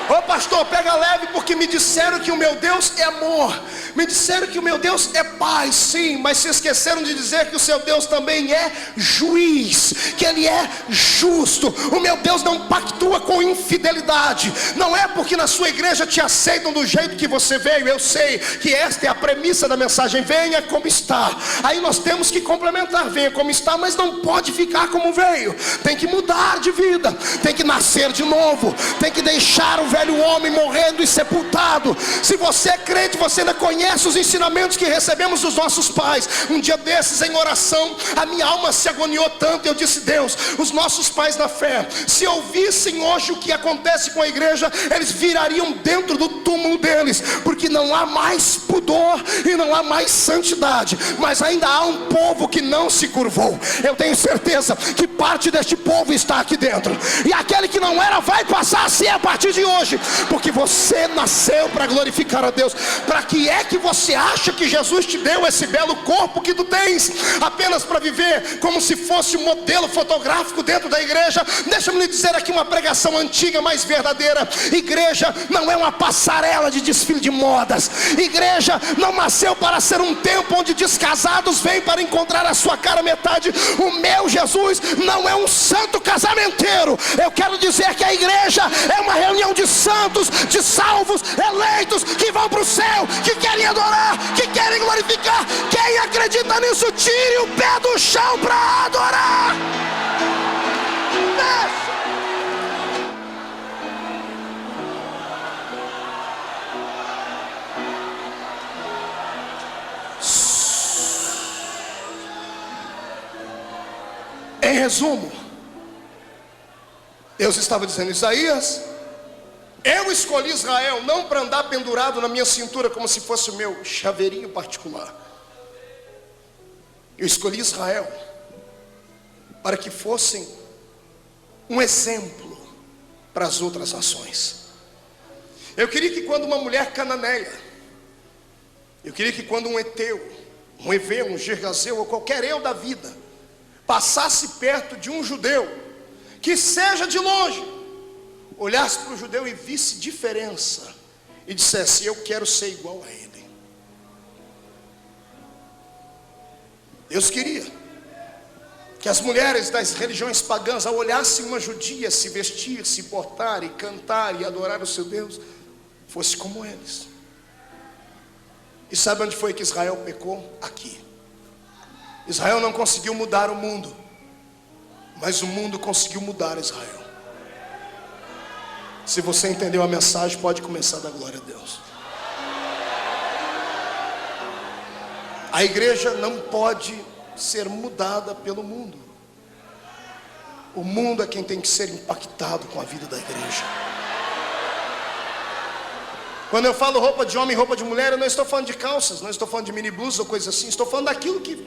Ô pastor, pega leve, porque me disseram que o meu Deus é amor, me disseram que o meu Deus é paz. Sim, mas se esqueceram de dizer que o seu Deus também é juiz, que Ele é justo. O meu Deus não pactua com infidelidade. Não é porque na sua igreja te aceitam do jeito que você veio. Eu sei que esta é a premissa da mensagem: venha como está. Aí nós temos que complementar: venha como está, mas não pode ficar como veio. Tem que mudar de vida, tem que nascer de novo, tem que deixar o velho homem morrendo e sepultado. Se você é crente, você ainda conhece os ensinamentos que recebemos dos nossos pais. Um dia desses, em oração, a minha alma se agoniou tanto. Eu disse: Deus, os nossos pais da fé, se ouvissem hoje o que acontece com a igreja, eles virariam dentro do túmulo deles, porque não há mais pudor e não há mais santidade, mas ainda há um povo que não se curvou. Eu tenho certeza que parte deste povo está aqui dentro, e aquele que não era vai passar a ser a partir de hoje, porque você nasceu para glorificar a Deus. Para que é que você acha que Jesus te deu esse belo corpo que tu tens? Apenas para viver como se fosse um modelo fotográfico dentro da igreja? Deixa-me lhe dizer aqui uma pregação antiga, mas verdadeira: igreja não é uma passarela de desfile de modas. Igreja não nasceu para ser um templo onde descasados vêm para encontrar a sua cara metade. O meu Jesus não é um santo casamenteiro. Eu quero dizer que a igreja é uma reunião de santos, de salvos, eleitos, que vão para o céu, que querem adorar, que querem glorificar. Quem acredita nisso, tire o pé do chão para adorar. Deixa. Em resumo, Deus estava dizendo: Isaías, eu escolhi Israel não para andar pendurado na minha cintura como se fosse o meu chaveirinho particular. Eu escolhi Israel para que fossem um exemplo para as outras nações. Eu queria que quando uma mulher cananeia, eu queria que quando um Eteu, um Eveu, um Gergaseu ou qualquer eu da vida passasse perto de um judeu, que seja de longe, olhasse para o judeu e visse diferença e dissesse: eu quero ser igual a ele. Deus queria que as mulheres das religiões pagãs, ao olhassem uma judia se vestir, se portar e cantar e adorar o seu Deus, fosse como eles. E sabe onde foi que Israel pecou? Aqui. Israel não conseguiu mudar o mundo, mas o mundo conseguiu mudar Israel. Se você entendeu a mensagem, pode começar a dar glória a Deus. A igreja não pode ser mudada pelo mundo. O mundo é quem tem que ser impactado com a vida da igreja. Quando eu falo roupa de homem, roupa de mulher, eu não estou falando de calças, não estou falando de mini blusas ou coisa assim. Estou falando daquilo que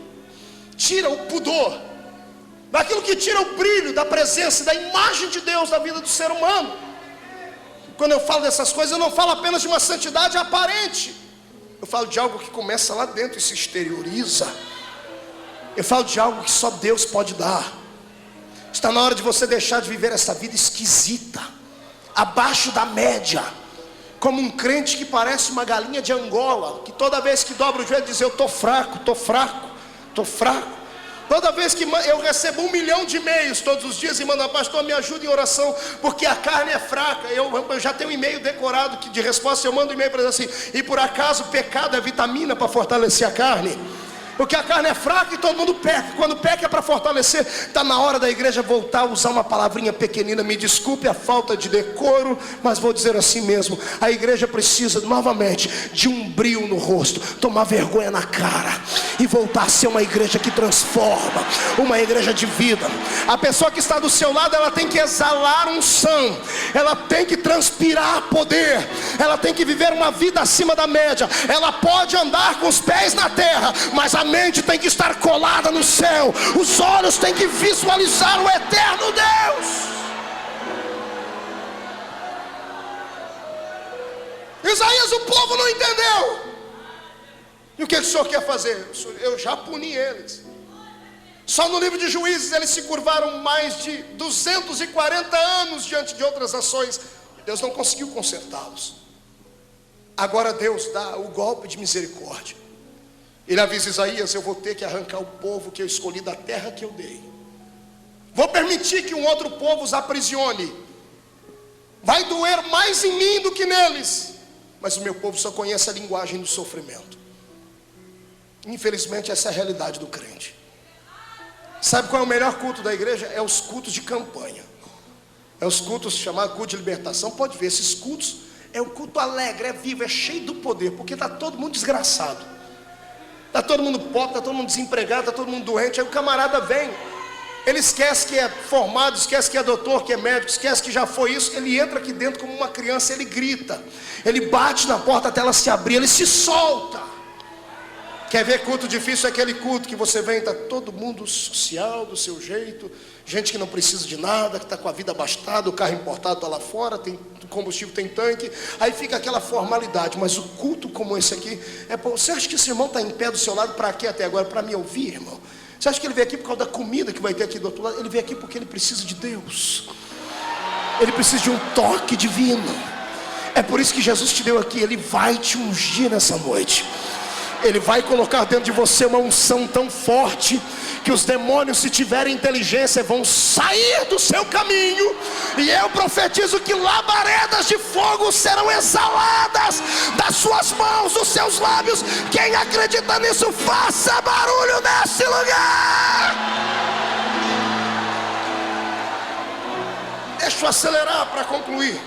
tira o pudor, daquilo que tira o brilho da presença, da imagem de Deus na vida do ser humano. Quando eu falo dessas coisas, eu não falo apenas de uma santidade aparente. Eu falo de algo que começa lá dentro e se exterioriza. Eu falo de algo que só Deus pode dar. Está na hora de você deixar de viver essa vida esquisita, abaixo da média, como um crente que parece uma galinha de Angola, que toda vez que dobra o joelho diz: eu estou fraco, estou fraco, estou fraco. Toda vez que eu recebo 1 milhão de e-mails todos os dias e mando: pastor, me ajuda em oração, porque a carne é fraca. Eu já tenho um e-mail decorado que de resposta eu mando um e-mail para dizer assim: e por acaso o pecado é vitamina para fortalecer a carne? Porque a carne é fraca e todo mundo peca. Quando peca é para fortalecer. Está na hora da igreja voltar a usar uma palavrinha pequenina. Me desculpe a falta de decoro, mas vou dizer assim mesmo: a igreja precisa novamente de um brilho no rosto, tomar vergonha na cara e voltar a ser uma igreja que transforma, uma igreja de vida. A pessoa que está do seu lado, ela tem que exalar unção, ela tem que transpirar poder, ela tem que viver uma vida acima da média. Ela pode andar com os pés na terra, mas a mente tem que estar colada no céu. Os olhos têm que visualizar o eterno Deus. Isaías, o povo não entendeu. E o que o Senhor quer fazer? Eu já puni eles. Só no livro de Juízes eles se curvaram mais de 240 anos diante de outras nações. Deus não conseguiu consertá-los. Agora Deus dá o golpe de misericórdia. Ele avisa Isaías: eu vou ter que arrancar o povo que eu escolhi da terra que eu dei. Vou permitir que um outro povo os aprisione. Vai doer mais em mim do que neles. Mas o meu povo só conhece a linguagem do sofrimento. Infelizmente essa é a realidade do crente. Sabe qual é o melhor culto da igreja? É os cultos de campanha. É os cultos chamados culto de libertação. Pode ver, esses cultos é um culto alegre, é vivo, é cheio do poder. Porque está todo mundo desgraçado. Está todo mundo pobre, está todo mundo desempregado, está todo mundo doente. Aí o camarada vem, ele esquece que é formado, esquece que é doutor, que é médico, esquece que já foi isso. Ele entra aqui dentro como uma criança, ele grita, ele bate na porta até ela se abrir, ele se solta. Quer ver culto difícil? É aquele culto que você vem, está todo mundo social, do seu jeito, gente que não precisa de nada, que está com a vida abastada, o carro importado está lá fora, tem combustível, tem tanque. Aí fica aquela formalidade. Mas o culto como esse aqui é bom. Você acha que esse irmão está em pé do seu lado para quê até agora? Para me ouvir, irmão? Você acha que ele veio aqui por causa da comida que vai ter aqui do outro lado? Ele veio aqui porque ele precisa de Deus. Ele precisa de um toque divino. É por isso que Jesus te deu aqui. Ele vai te ungir nessa noite. Ele vai colocar dentro de você uma unção tão forte que os demônios, se tiverem inteligência, vão sair do seu caminho. E eu profetizo que labaredas de fogo serão exaladas das suas mãos, dos seus lábios. Quem acredita nisso, faça barulho nesse lugar. Deixa eu acelerar para concluir.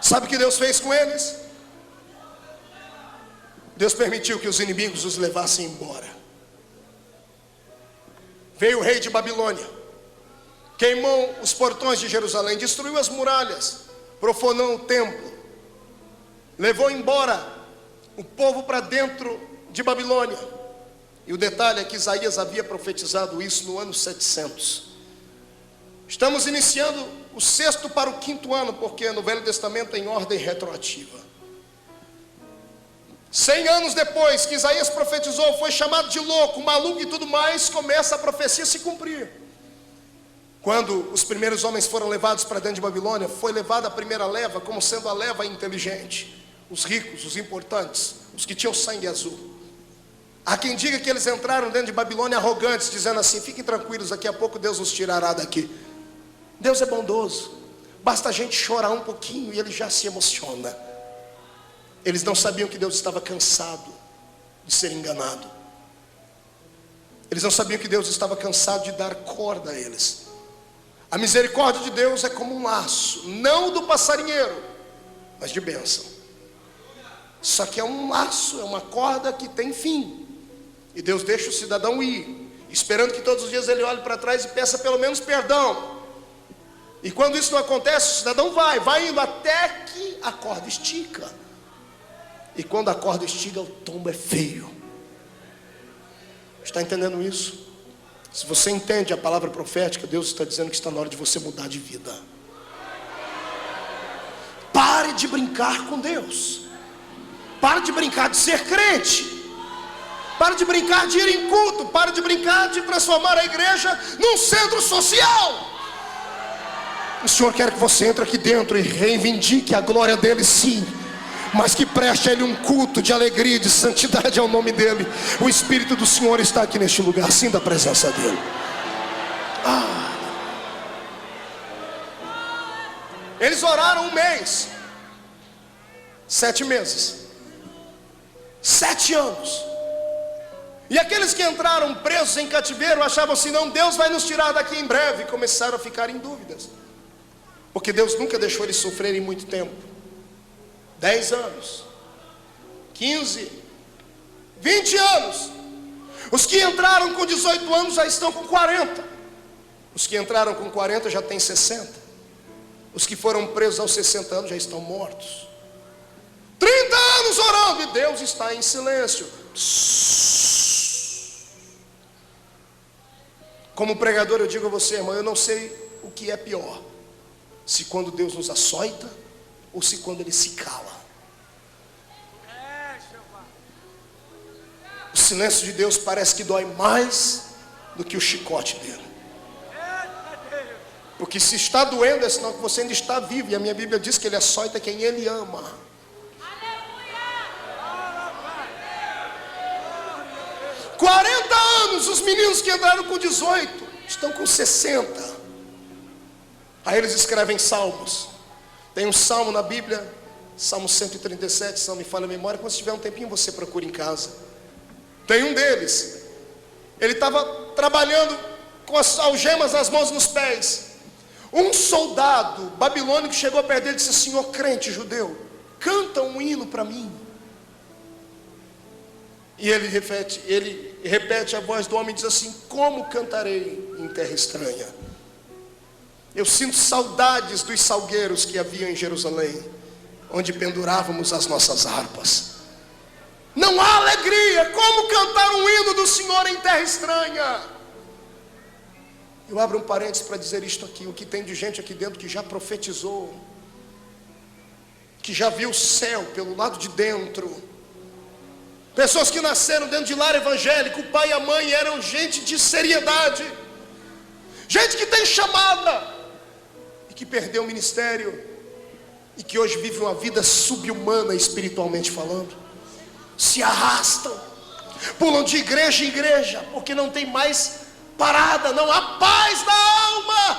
Sabe o que Deus fez com eles? Deus permitiu que os inimigos os levassem embora. Veio o rei de Babilônia, queimou os portões de Jerusalém, destruiu as muralhas, profanou o templo, levou embora o povo para dentro de Babilônia. E o detalhe é que Isaías havia profetizado isso no ano 700. Estamos iniciando o 6º para o 5º ano, porque no Velho Testamento é em ordem retroativa. 100 anos depois que Isaías profetizou, foi chamado de louco, maluco e tudo mais, começa a profecia a se cumprir. Quando os primeiros homens foram levados para dentro de Babilônia, foi levada a primeira leva como sendo a leva inteligente, os ricos, os importantes, os que tinham sangue azul. Há quem diga que eles entraram dentro de Babilônia arrogantes, dizendo assim: fiquem tranquilos, daqui a pouco Deus nos tirará daqui. Deus é bondoso, basta a gente chorar um pouquinho e Ele já se emociona. Eles não sabiam que Deus estava cansado de ser enganado. Eles não sabiam que Deus estava cansado de dar corda a eles. A misericórdia de Deus é como um laço, não do passarinheiro, mas de bênção. Só que é um laço, é uma corda que tem fim. E Deus deixa o cidadão ir, esperando que todos os dias ele olhe para trás e peça pelo menos perdão. E quando isso não acontece, o cidadão vai indo até que a corda estica. E quando a corda estica, o tombo é feio. Está entendendo isso? Se você entende a palavra profética, Deus está dizendo que está na hora de você mudar de vida. Pare de brincar com Deus. Pare de brincar de ser crente. Para de brincar de ir em culto. Para de brincar de transformar a igreja num centro social. O Senhor quer que você entre aqui dentro e reivindique a glória dele, sim, mas que preste a ele um culto de alegria, de santidade ao nome dele. O Espírito do Senhor está aqui neste lugar, sinta a presença dele. Eles oraram um mês, 7 meses, 7 anos. E aqueles que entraram presos em cativeiro achavam assim: não, Deus vai nos tirar daqui em breve. E começaram a ficar em dúvidas, porque Deus nunca deixou eles sofrerem muito tempo. 10 anos, 15, 20 anos. Os que entraram com 18 anos já estão com 40. Os que entraram com 40 já têm 60. Os que foram presos aos 60 anos já estão mortos. 30 anos orando e Deus está em silêncio. Como pregador eu digo a você, irmão, eu não sei o que é pior: se quando Deus nos açoita ou se quando Ele se cala. O silêncio de Deus parece que dói mais do que o chicote dele. Porque se está doendo é sinal que você ainda está vivo. E a minha Bíblia diz que Ele açoita quem Ele ama. 40 anos, os meninos que entraram com 18 estão com 60. Aí eles escrevem salmos. Tem um salmo na Bíblia, Salmo 137, se não me falha a memória. Quando você tiver um tempinho, você procura em casa. Tem um deles, ele estava trabalhando com as algemas nas mãos e nos pés. Um soldado babilônico chegou perto dele e disse: Senhor crente judeu, canta um hino para mim. E ele repete a voz do homem e diz assim: como cantarei em terra estranha? Eu sinto saudades dos salgueiros que havia em Jerusalém, onde pendurávamos as nossas harpas. Não há alegria, como cantar um hino do Senhor em terra estranha? Eu abro um parênteses para dizer isto aqui: o que tem de gente aqui dentro que já profetizou, que já viu o céu pelo lado de dentro. Pessoas que nasceram dentro de lar evangélico, o pai e a mãe eram gente de seriedade, gente que tem chamada, e que perdeu o ministério, e que hoje vive uma vida subhumana espiritualmente falando. Se arrastam, pulam de igreja em igreja, porque não tem mais parada, não há paz na alma.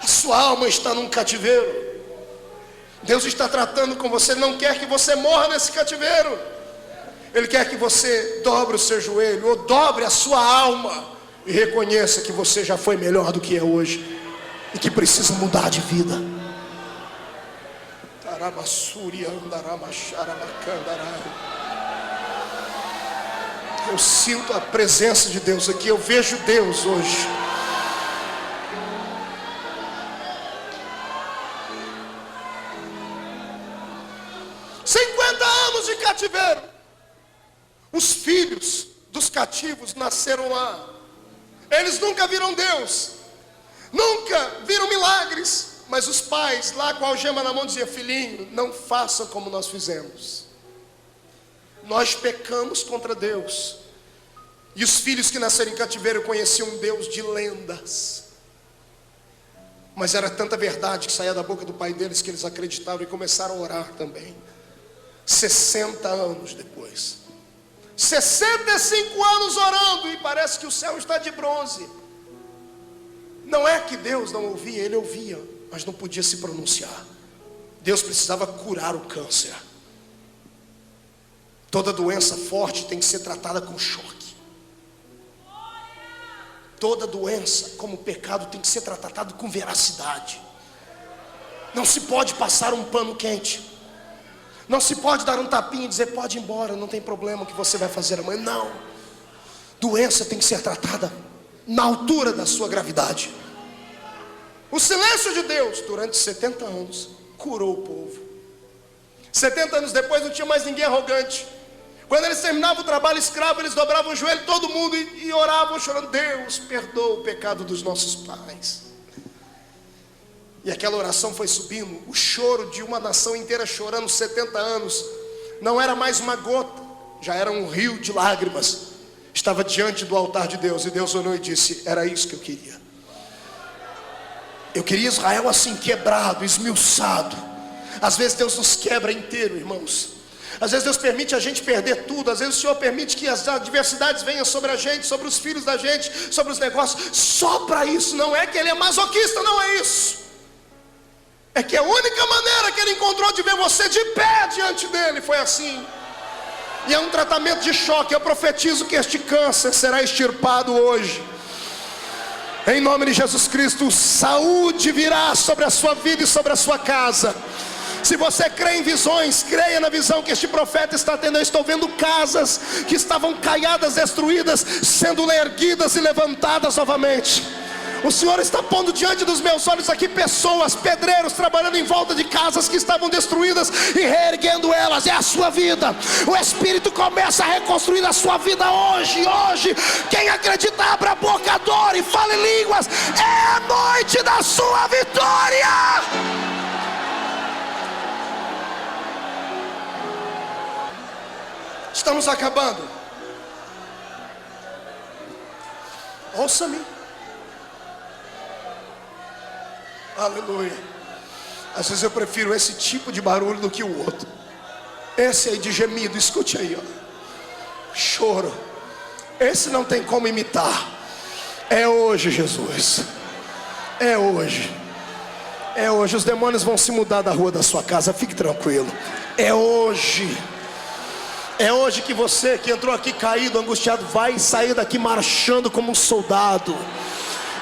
A sua alma está num cativeiro. Deus está tratando com você. Ele não quer que você morra nesse cativeiro. Ele quer que você dobre o seu joelho, ou dobre a sua alma, e reconheça que você já foi melhor do que é hoje, e que precisa mudar de vida. Eu sinto a presença de Deus aqui. Eu vejo Deus hoje. De cativeiro. Os filhos dos cativos nasceram lá. Eles nunca viram Deus, nunca viram milagres, mas os pais lá com a algema na mão diziam: filhinho, não faça como nós fizemos. Nós pecamos contra Deus. E os filhos que nasceram em cativeiro conheciam um Deus de lendas, mas era tanta verdade que saía da boca do pai deles que eles acreditaram e começaram a orar também. 60 anos depois, 65 anos orando, e parece que o céu está de bronze. Não é que Deus não ouvia, Ele ouvia, mas não podia se pronunciar. Deus precisava curar o câncer. Toda doença forte tem que ser tratada com choque. Toda doença, como pecado, tem que ser tratada com veracidade. Não se pode passar um pano quente. Não se pode dar um tapinha e dizer: pode ir embora, não tem problema, o que você vai fazer amanhã. Não. Doença tem que ser tratada na altura da sua gravidade. O silêncio de Deus durante 70 anos curou o povo. 70 anos depois não tinha mais ninguém arrogante. Quando eles terminavam o trabalho escravo, eles dobravam o joelho, todo mundo, e oravam chorando: Deus, perdoa o pecado dos nossos pais. E aquela oração foi subindo. O choro de uma nação inteira chorando 70 anos não era mais uma gota, já era um rio de lágrimas. Estava diante do altar de Deus, e Deus olhou e disse: era isso que eu queria. Eu queria Israel assim, quebrado, esmiuçado. Às vezes Deus nos quebra inteiro, irmãos. Às vezes Deus permite a gente perder tudo. Às vezes o Senhor permite que as adversidades venham sobre a gente, sobre os filhos da gente, sobre os negócios, só para isso. Não é que Ele é masoquista, não é isso. É que a única maneira que Ele encontrou de ver você de pé diante dEle foi assim. E é um tratamento de choque. Eu profetizo que este câncer será extirpado hoje, em nome de Jesus Cristo. Saúde virá sobre a sua vida e sobre a sua casa. Se você crê em visões, creia na visão que este profeta está tendo. Eu estou vendo casas que estavam caiadas, destruídas, sendo erguidas e levantadas novamente. O Senhor está pondo diante dos meus olhos aqui pessoas, pedreiros, trabalhando em volta de casas que estavam destruídas e reerguendo elas. É a sua vida. O Espírito começa a reconstruir a sua vida hoje. Quem acredita, abra a boca, adore e fale línguas. É a noite da sua vitória. Estamos acabando. Ouça-me. Aleluia. Às vezes eu prefiro esse tipo de barulho do que o outro. Esse aí de gemido, escute aí, ó. Choro. Esse não tem como imitar. É hoje, Jesus. É hoje. É hoje. Os demônios vão se mudar da rua da sua casa. Fique tranquilo. É hoje. É hoje que você que entrou aqui caído, angustiado, vai sair daqui marchando como um soldado.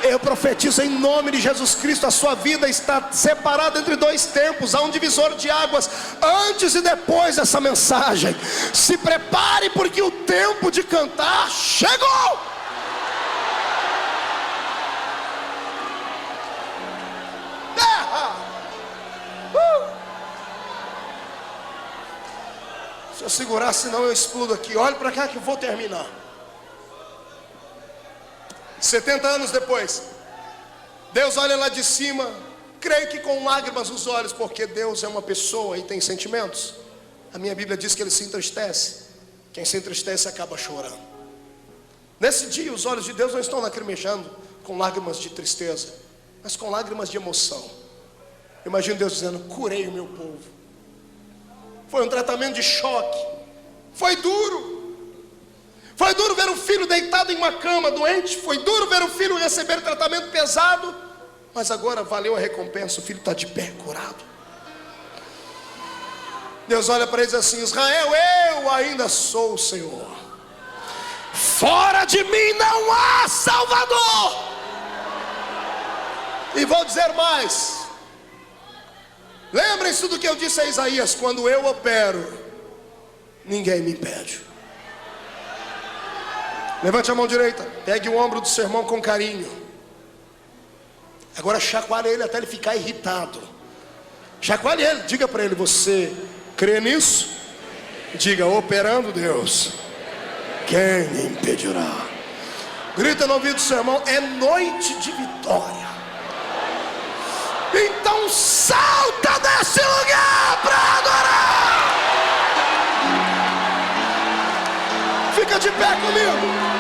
Eu profetizo em nome de Jesus Cristo, a sua vida está separada entre dois tempos. Há um divisor de águas antes e depois dessa mensagem. Se prepare, porque o tempo de cantar chegou. Se eu segurar, senão eu explodo aqui. Olha para cá que eu vou terminar. 70 anos depois, Deus olha lá de cima, creio que com lágrimas nos olhos, porque Deus é uma pessoa e tem sentimentos. A minha Bíblia diz que Ele se entristece. Quem se entristece acaba chorando. Nesse dia os olhos de Deus não estão lacrimejando com lágrimas de tristeza, mas com lágrimas de emoção. Imagino Deus dizendo: curei o meu povo. Foi um tratamento de choque. Foi duro. Foi duro ver o filho deitado em uma cama doente. Foi duro ver o filho receber tratamento pesado. Mas agora valeu a recompensa. O filho está de pé, curado. Deus olha para eles assim: Israel, eu ainda sou o Senhor. Fora de mim não há Salvador. E vou dizer mais. Lembrem-se do que eu disse a Isaías: quando eu opero, ninguém me impede. Levante a mão direita, pegue o ombro do seu irmão com carinho. Agora chacoalhe ele até ele ficar irritado. Chacoalhe ele, diga para ele: você crê nisso? Diga: operando Deus, quem me impedirá? Grita no ouvido do seu irmão: é noite de vitória. Então salta desse lugar para adorar. Fica de pé comigo.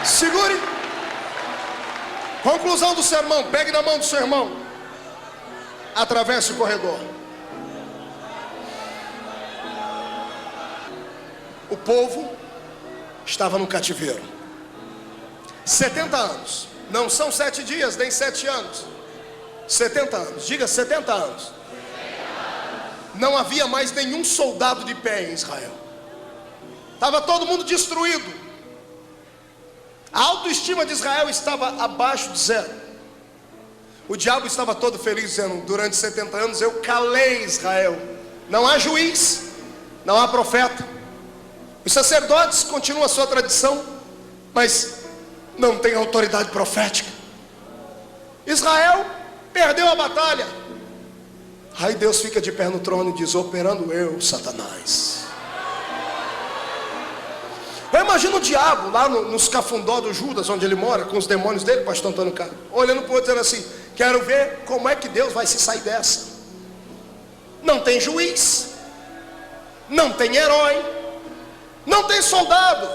Segure. Conclusão do sermão. Pegue na mão do seu irmão. Atravesse o corredor. O povo estava no cativeiro. 70 anos. Não são 7 dias, nem 7 anos. 70 anos. Diga 70 anos. Não havia mais nenhum soldado de pé em Israel. Estava todo mundo destruído. A autoestima de Israel estava abaixo de zero. O diabo estava todo feliz, dizendo: durante 70 anos eu calei Israel. Não há juiz, não há profeta. Os sacerdotes continuam a sua tradição, mas não tem autoridade profética. Israel perdeu a batalha. Aí Deus fica de pé no trono e diz: operando eu, Satanás. Eu imagino o diabo lá nos cafundó do Judas, onde ele mora, com os demônios dele, pastor Antônio Carlos, olhando para o outro dizendo assim: quero ver como é que Deus vai se sair dessa. Não tem juiz, não tem herói, não tem soldado.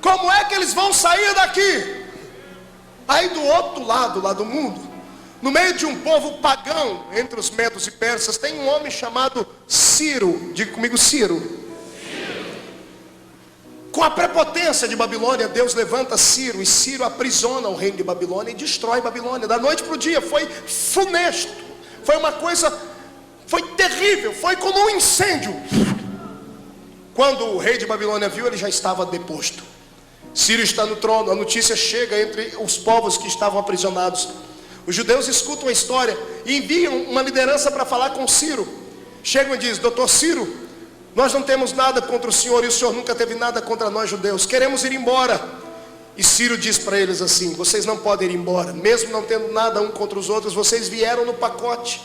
Como é que eles vão sair daqui? Aí do outro lado, lá do mundo, no meio de um povo pagão, entre os medos e persas, tem um homem chamado Ciro. Diga comigo, Ciro. Com a prepotência de Babilônia, Deus levanta Ciro, e Ciro aprisiona o reino de Babilônia e destrói Babilônia. Da noite para o dia, foi funesto, foi uma coisa, foi terrível, foi como um incêndio. Quando o rei de Babilônia viu, ele já estava deposto. Ciro está no trono, a notícia chega entre os povos que estavam aprisionados. Os judeus escutam a história e enviam uma liderança para falar com Ciro. Chegam e dizem: doutor Ciro, nós não temos nada contra o senhor e o senhor nunca teve nada contra nós judeus. Queremos ir embora. E Ciro diz para eles assim: vocês não podem ir embora. Mesmo não tendo nada um contra os outros, vocês vieram no pacote.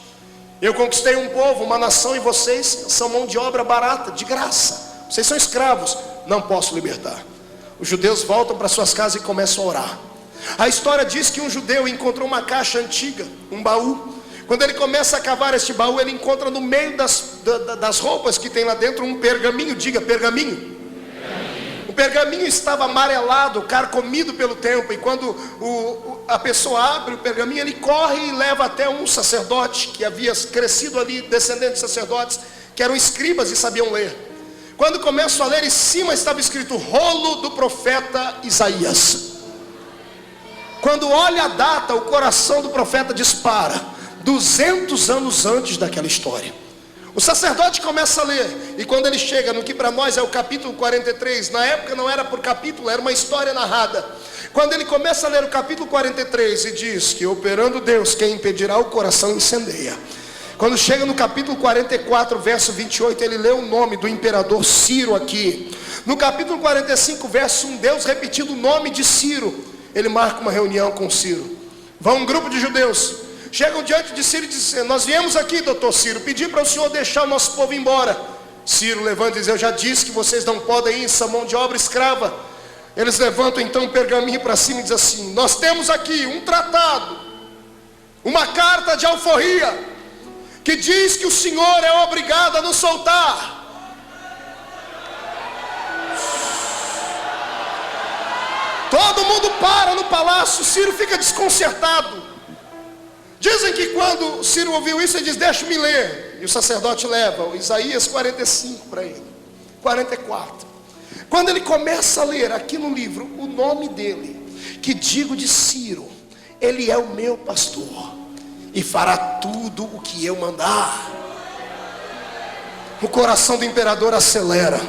Eu conquistei um povo, uma nação, e vocês são mão de obra barata, de graça. Vocês são escravos. Não posso libertar. Os judeus voltam para suas casas e começam a orar. A história diz que um judeu encontrou uma caixa antiga, um baú. Quando ele começa a cavar este baú, ele encontra no meio das roupas que tem lá dentro um pergaminho. Diga, pergaminho. O pergaminho estava amarelado, carcomido pelo tempo. E quando a pessoa abre o pergaminho, ele corre e leva até um sacerdote que havia crescido ali, descendente de sacerdotes, que eram escribas e sabiam ler. Quando começam a ler, em cima estava escrito: rolo do profeta Isaías. Quando olha a data, o coração do profeta dispara. 200 anos antes daquela história. O sacerdote começa a ler, e quando ele chega no que para nós é o capítulo 43, na época não era por capítulo, era uma história narrada. Quando ele começa a ler o capítulo 43 e diz que operando Deus, quem impedirá, o coração incendeia. Quando chega no capítulo 44, verso 28, ele lê o nome do imperador Ciro aqui. No capítulo 45, verso 1, Deus repetindo o nome de Ciro, ele marca uma reunião com Ciro. Vai um grupo de judeus, chegam diante de Ciro e dizem: nós viemos aqui, doutor Ciro, pedir para o senhor deixar o nosso povo embora. Ciro levanta e diz: eu já disse que vocês não podem ir, são mão de obra escrava. Eles levantam então um pergaminho para cima e dizem assim: nós temos aqui um tratado, uma carta de alforria, que diz que o senhor é obrigado a nos soltar. Todo mundo para no palácio, Ciro fica desconcertado. Dizem que quando Ciro ouviu isso, ele diz: deixa-me ler. E o sacerdote leva o Isaías 45 para ele, 44. Quando ele começa a ler aqui no livro o nome dele, que digo de Ciro: ele é o meu pastor e fará tudo o que eu mandar. O coração do imperador acelera.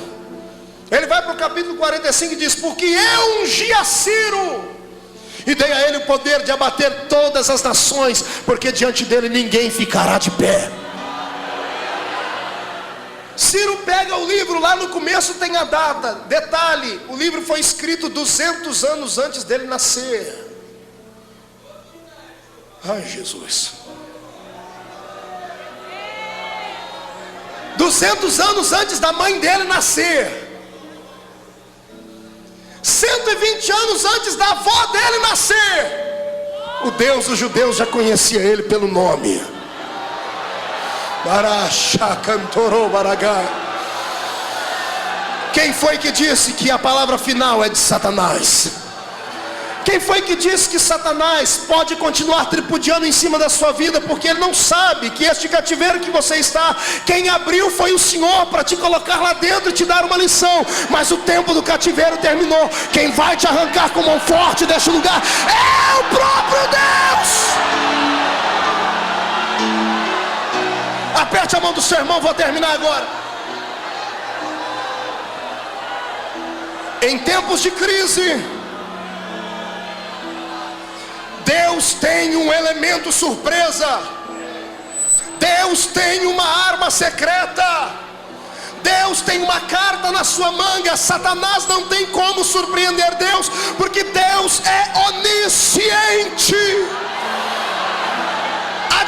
Ele vai para o capítulo 45 e diz: porque eu ungi a Ciro e dei a ele o poder de abater todas as nações, porque diante dele ninguém ficará de pé. Ciro pega o livro, lá no começo tem a data. Detalhe, o livro foi escrito 200 anos antes dele nascer. Ai, Jesus. 200 anos antes da mãe dele nascer. 120 anos antes da avó dele nascer. O Deus dos judeus já conhecia ele pelo nome. Quem foi que disse que a palavra final é de Satanás? Quem foi que disse que Satanás pode continuar tripudiando em cima da sua vida, porque ele não sabe que este cativeiro que você está, quem abriu foi o Senhor para te colocar lá dentro e te dar uma lição. Mas o tempo do cativeiro terminou. Quem vai te arrancar com mão forte deste lugar é o próprio Deus. Aperte a mão do seu irmão, vou terminar agora. Em tempos de crise, Deus tem um elemento surpresa. Deus tem uma arma secreta. Deus tem uma carta na sua manga. Satanás não tem como surpreender Deus, porque Deus é onisciente.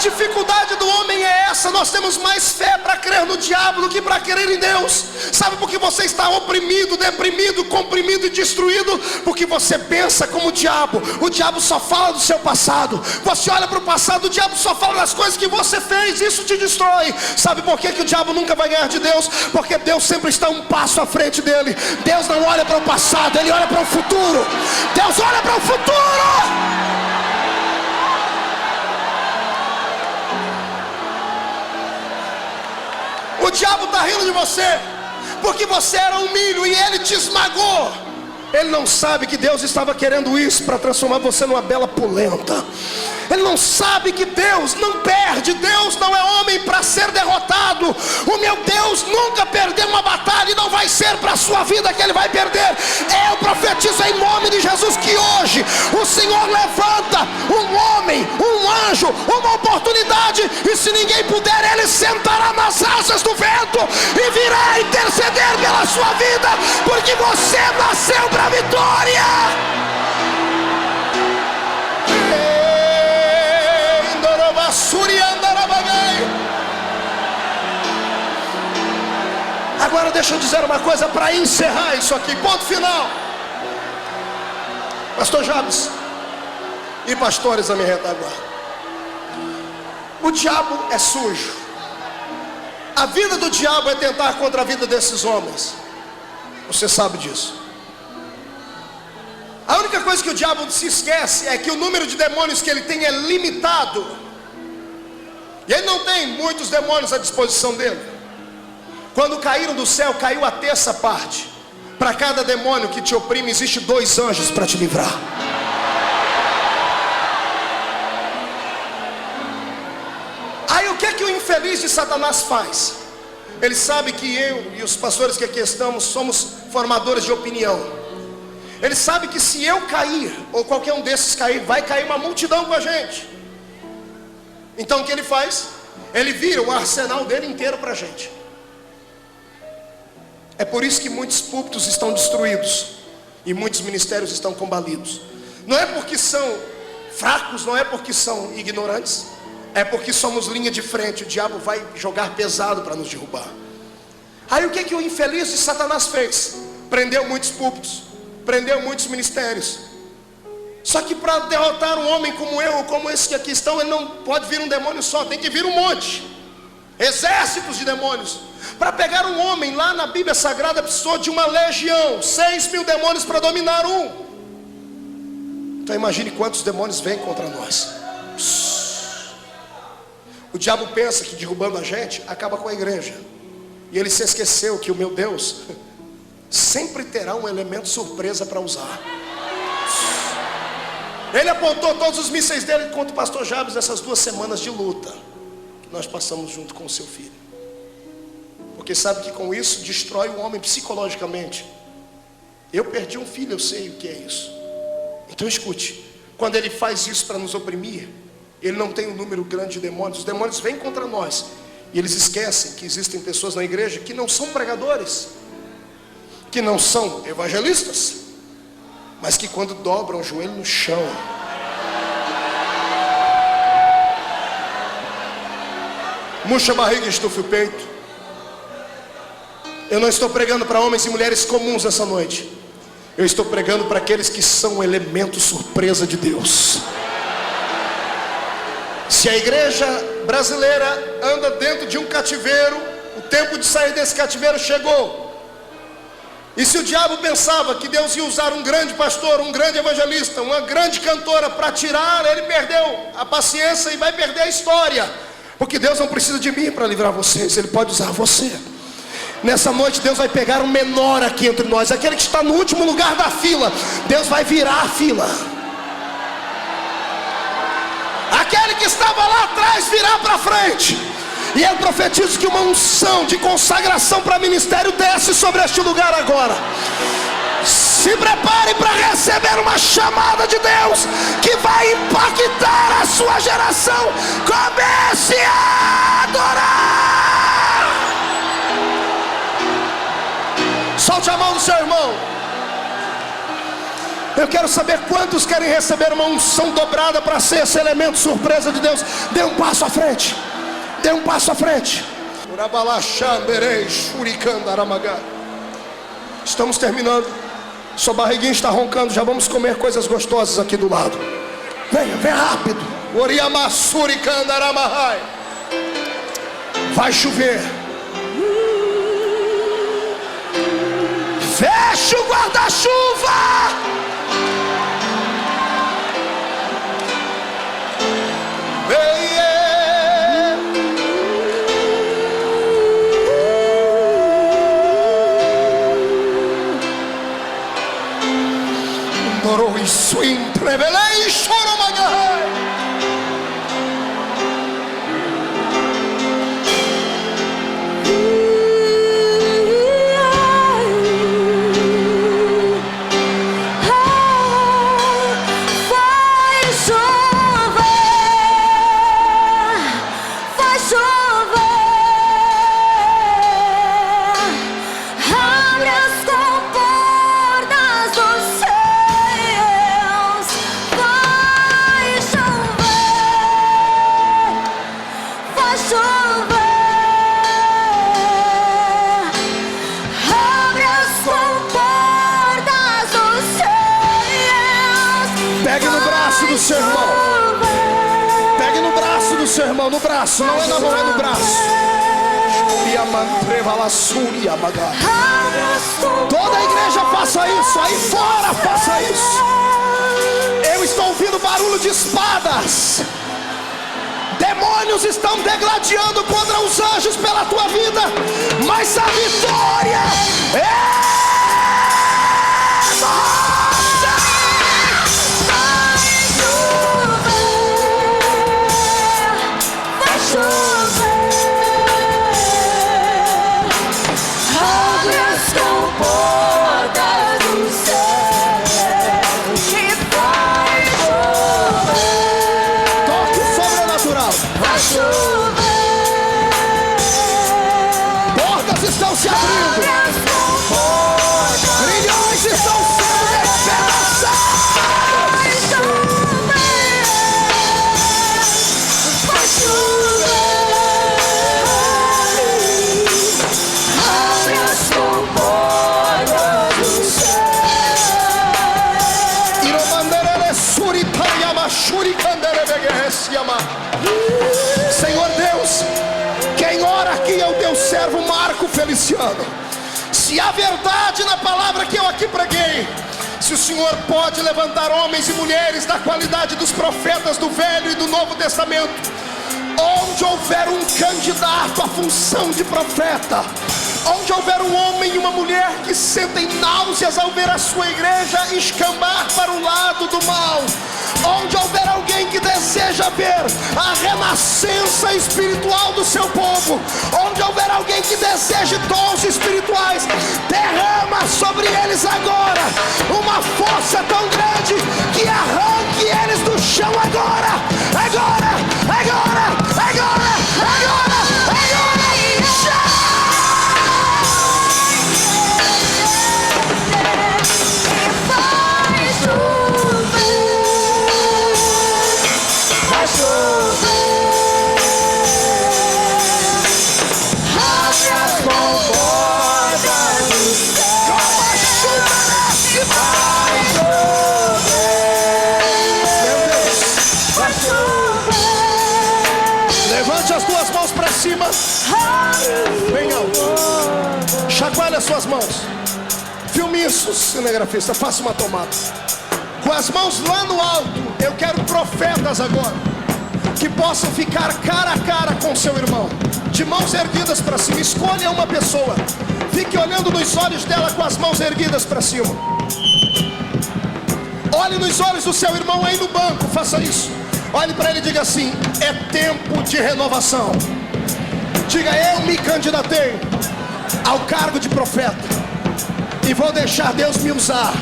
dificuldade do homem é essa: nós temos mais fé para crer no diabo do que para crer em Deus. Sabe por que você está oprimido, deprimido, comprimido e destruído? Porque você pensa como o diabo. O diabo só fala do seu passado. Você olha para o passado, o diabo só fala das coisas que você fez. Isso te destrói. Sabe por que o diabo nunca vai ganhar de Deus? Porque Deus sempre está um passo à frente dele. Deus não olha para o passado, Ele olha para o futuro. Deus olha para o futuro. O diabo está rindo de você porque você era um milho e ele te esmagou. Ele não sabe que Deus estava querendo isso para transformar você numa bela polenta. Ele não sabe que Deus não perde. Deus não é homem para ser derrotado. O meu Deus nunca perdeu uma batalha, e não vai ser para a sua vida que Ele vai perder. Eu profetizo em nome de Jesus que hoje o Senhor levanta um homem, um anjo, uma oportunidade, e se ninguém puder, Ele sentará nas asas do vento e virá interceder pela sua vida, porque você nasceu para a vitória. Agora deixa eu dizer uma coisa para encerrar isso aqui, ponto final. Pastor Jabes e pastores a minha retaguarda, o diabo é sujo. A vida do diabo é tentar contra a vida desses homens. Você sabe disso. A única coisa que o diabo se esquece é que o número de demônios que ele tem é limitado. E ele não tem muitos demônios à disposição dele. Quando caíram do céu, caiu a terça parte. Para cada demônio que te oprime, existe 2 anjos para te livrar. Aí o que é que o infeliz de Satanás faz? Ele sabe que eu e os pastores que aqui estamos somos formadores de opinião. Ele sabe que se eu cair, ou qualquer um desses cair, vai cair uma multidão com a gente. Então o que ele faz? Ele vira o arsenal dele inteiro para a gente. É por isso que muitos púlpitos estão destruídos e muitos ministérios estão combalidos. Não é porque são fracos, não é porque são ignorantes, é porque somos linha de frente. O diabo vai jogar pesado para nos derrubar. Aí o que que o infeliz de Satanás fez? Prendeu muitos púlpitos, prendeu muitos ministérios. Só que para derrotar um homem como eu, ou como esse que aqui estão, ele não pode vir um demônio só, tem que vir um monte, exércitos de demônios. Para pegar um homem lá na Bíblia Sagrada precisou de uma legião, 6.000 demônios para dominar um. Então imagine quantos demônios vêm contra nós. O diabo pensa que derrubando a gente acaba com a igreja, e ele se esqueceu que o meu Deus sempre terá um elemento surpresa para usar. Ele apontou todos os mísseis dele contra o pastor Jabes nessas 2 semanas de luta que nós passamos junto com o seu filho. Porque sabe que com isso destrói o homem psicologicamente. Eu perdi um filho, eu sei o que é isso. Então escute, quando ele faz isso para nos oprimir, ele não tem um número grande de demônios. Os demônios vêm contra nós, e eles esquecem que existem pessoas na igreja que não são pregadores, que não são evangelistas, mas que quando dobram o joelho no chão, murcha a barriga e estufa o peito. Eu não estou pregando para homens e mulheres comuns essa noite. Eu estou pregando para aqueles que são o elemento surpresa de Deus. Se a igreja brasileira anda dentro de um cativeiro, o tempo de sair desse cativeiro chegou. E se o diabo pensava que Deus ia usar um grande pastor, um grande evangelista, uma grande cantora para tirar, ele perdeu a paciência e vai perder a história. Porque Deus não precisa de mim para livrar vocês, Ele pode usar você. Nessa noite Deus vai pegar um menor aqui entre nós, aquele que está no último lugar da fila. Deus vai virar a fila. Aquele que estava lá atrás virá para frente. E eu profetizo que uma unção de consagração para ministério desce sobre este lugar agora. Se prepare para receber uma chamada de Deus que vai impactar a sua geração. Comece a adorar. Solte a mão do seu irmão. Eu quero saber quantos querem receber uma unção dobrada para ser esse elemento surpresa de Deus. Dê um passo à frente. Dê um passo à frente. Estamos terminando. Sua barriguinha está roncando. Já vamos comer coisas gostosas aqui do lado. Venha, venha rápido. Vai chover. Fecha o guarda-chuva. Seu irmão, pegue no braço do seu irmão, no braço, não é na mão, é no braço. Toda a igreja faça isso, aí fora faça isso. Eu estou ouvindo barulho de espadas. Demônios estão degladiando contra os anjos pela tua vida, mas a vitória é Senhor Deus, quem ora aqui é o teu servo Marco Feliciano. Se há verdade na palavra que eu aqui preguei, se o Senhor pode levantar homens e mulheres da qualidade dos profetas do Velho e do Novo Testamento, onde houver um candidato à função de profeta, onde houver um homem e uma mulher que sentem náuseas ao ver a sua igreja escambar para o lado do mal, onde houver alguém que deseja ver a renascença espiritual do seu povo, onde houver alguém que deseje dons espirituais, derrama sobre eles agora uma força tão grande que arranque eles do chão agora, agora, agora, agora, agora, agora. Bem alto. Chacoalhe as suas mãos. Filme isso, cinegrafista. Faça uma tomada. Com as mãos lá no alto. Eu quero profetas agora que possam ficar cara a cara com seu irmão, de mãos erguidas para cima. Escolha uma pessoa. Fique olhando nos olhos dela com as mãos erguidas para cima. Olhe nos olhos do seu irmão aí no banco. Faça isso. Olhe para ele e diga assim: é tempo de renovação. Diga: eu me candidatei ao cargo de profeta e vou deixar Deus me usar.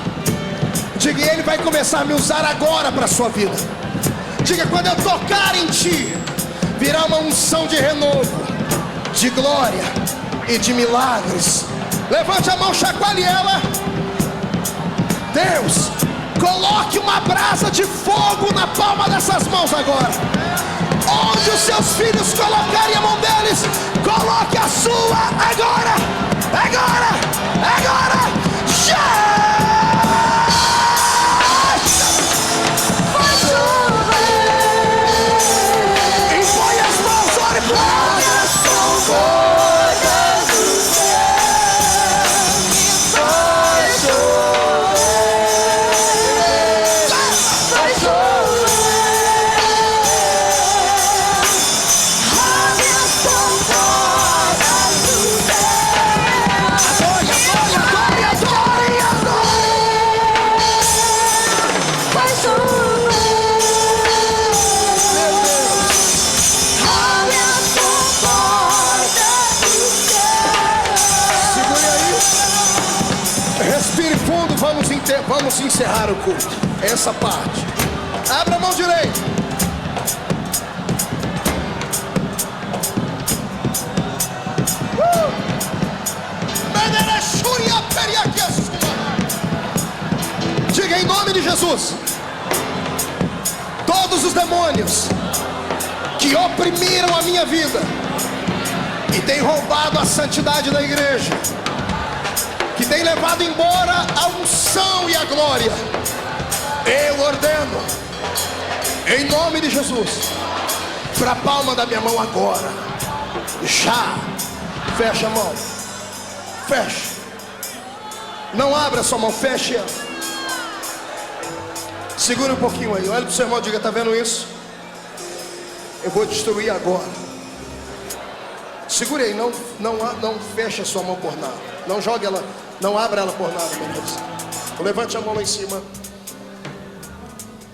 Diga: Ele vai começar a me usar agora para a sua vida. Diga: quando eu tocar em ti, virá uma unção de renovo, de glória e de milagres. Levante a mão, chacoalhe ela. Deus, Coloque uma brasa de fogo na palma dessas mãos agora. Onde os seus filhos colocarem a mão deles, coloque a sua agora. Agora, agora. Impõe as mãos, ore por Vamos encerrar o culto. Essa parte. Abra a mão direita. Diga em nome de Jesus: todos os demônios que oprimiram a minha vida e têm roubado a santidade da igreja, que tem levado embora a unção e a glória, eu ordeno, em nome de Jesus, para a palma da minha mão agora. Já. Fecha a mão. Fecha. Não abra a sua mão, feche ela. Segura um pouquinho aí. Olha para o seu irmão e diga: está vendo isso? Eu vou destruir agora. Segure aí, não feche a sua mão por nada. Não jogue ela, não abra ela por nada, beleza? Levante a mão lá em cima.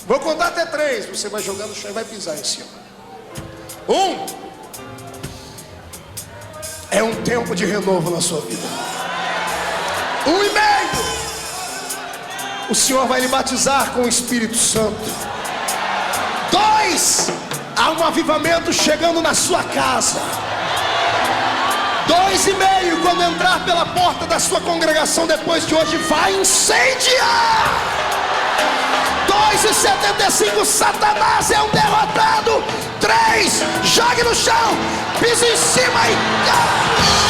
Vou contar até 3. Você vai jogar no chão e vai pisar em cima. 1. É um tempo de renovo na sua vida. 1,5. O Senhor vai lhe batizar com o Espírito Santo. 2. Há um avivamento chegando na sua casa. 2,5, quando entrar pela porta da sua congregação depois de hoje, vai incendiar. 2,75, Satanás é um derrotado. 3, jogue no chão, pise em cima e...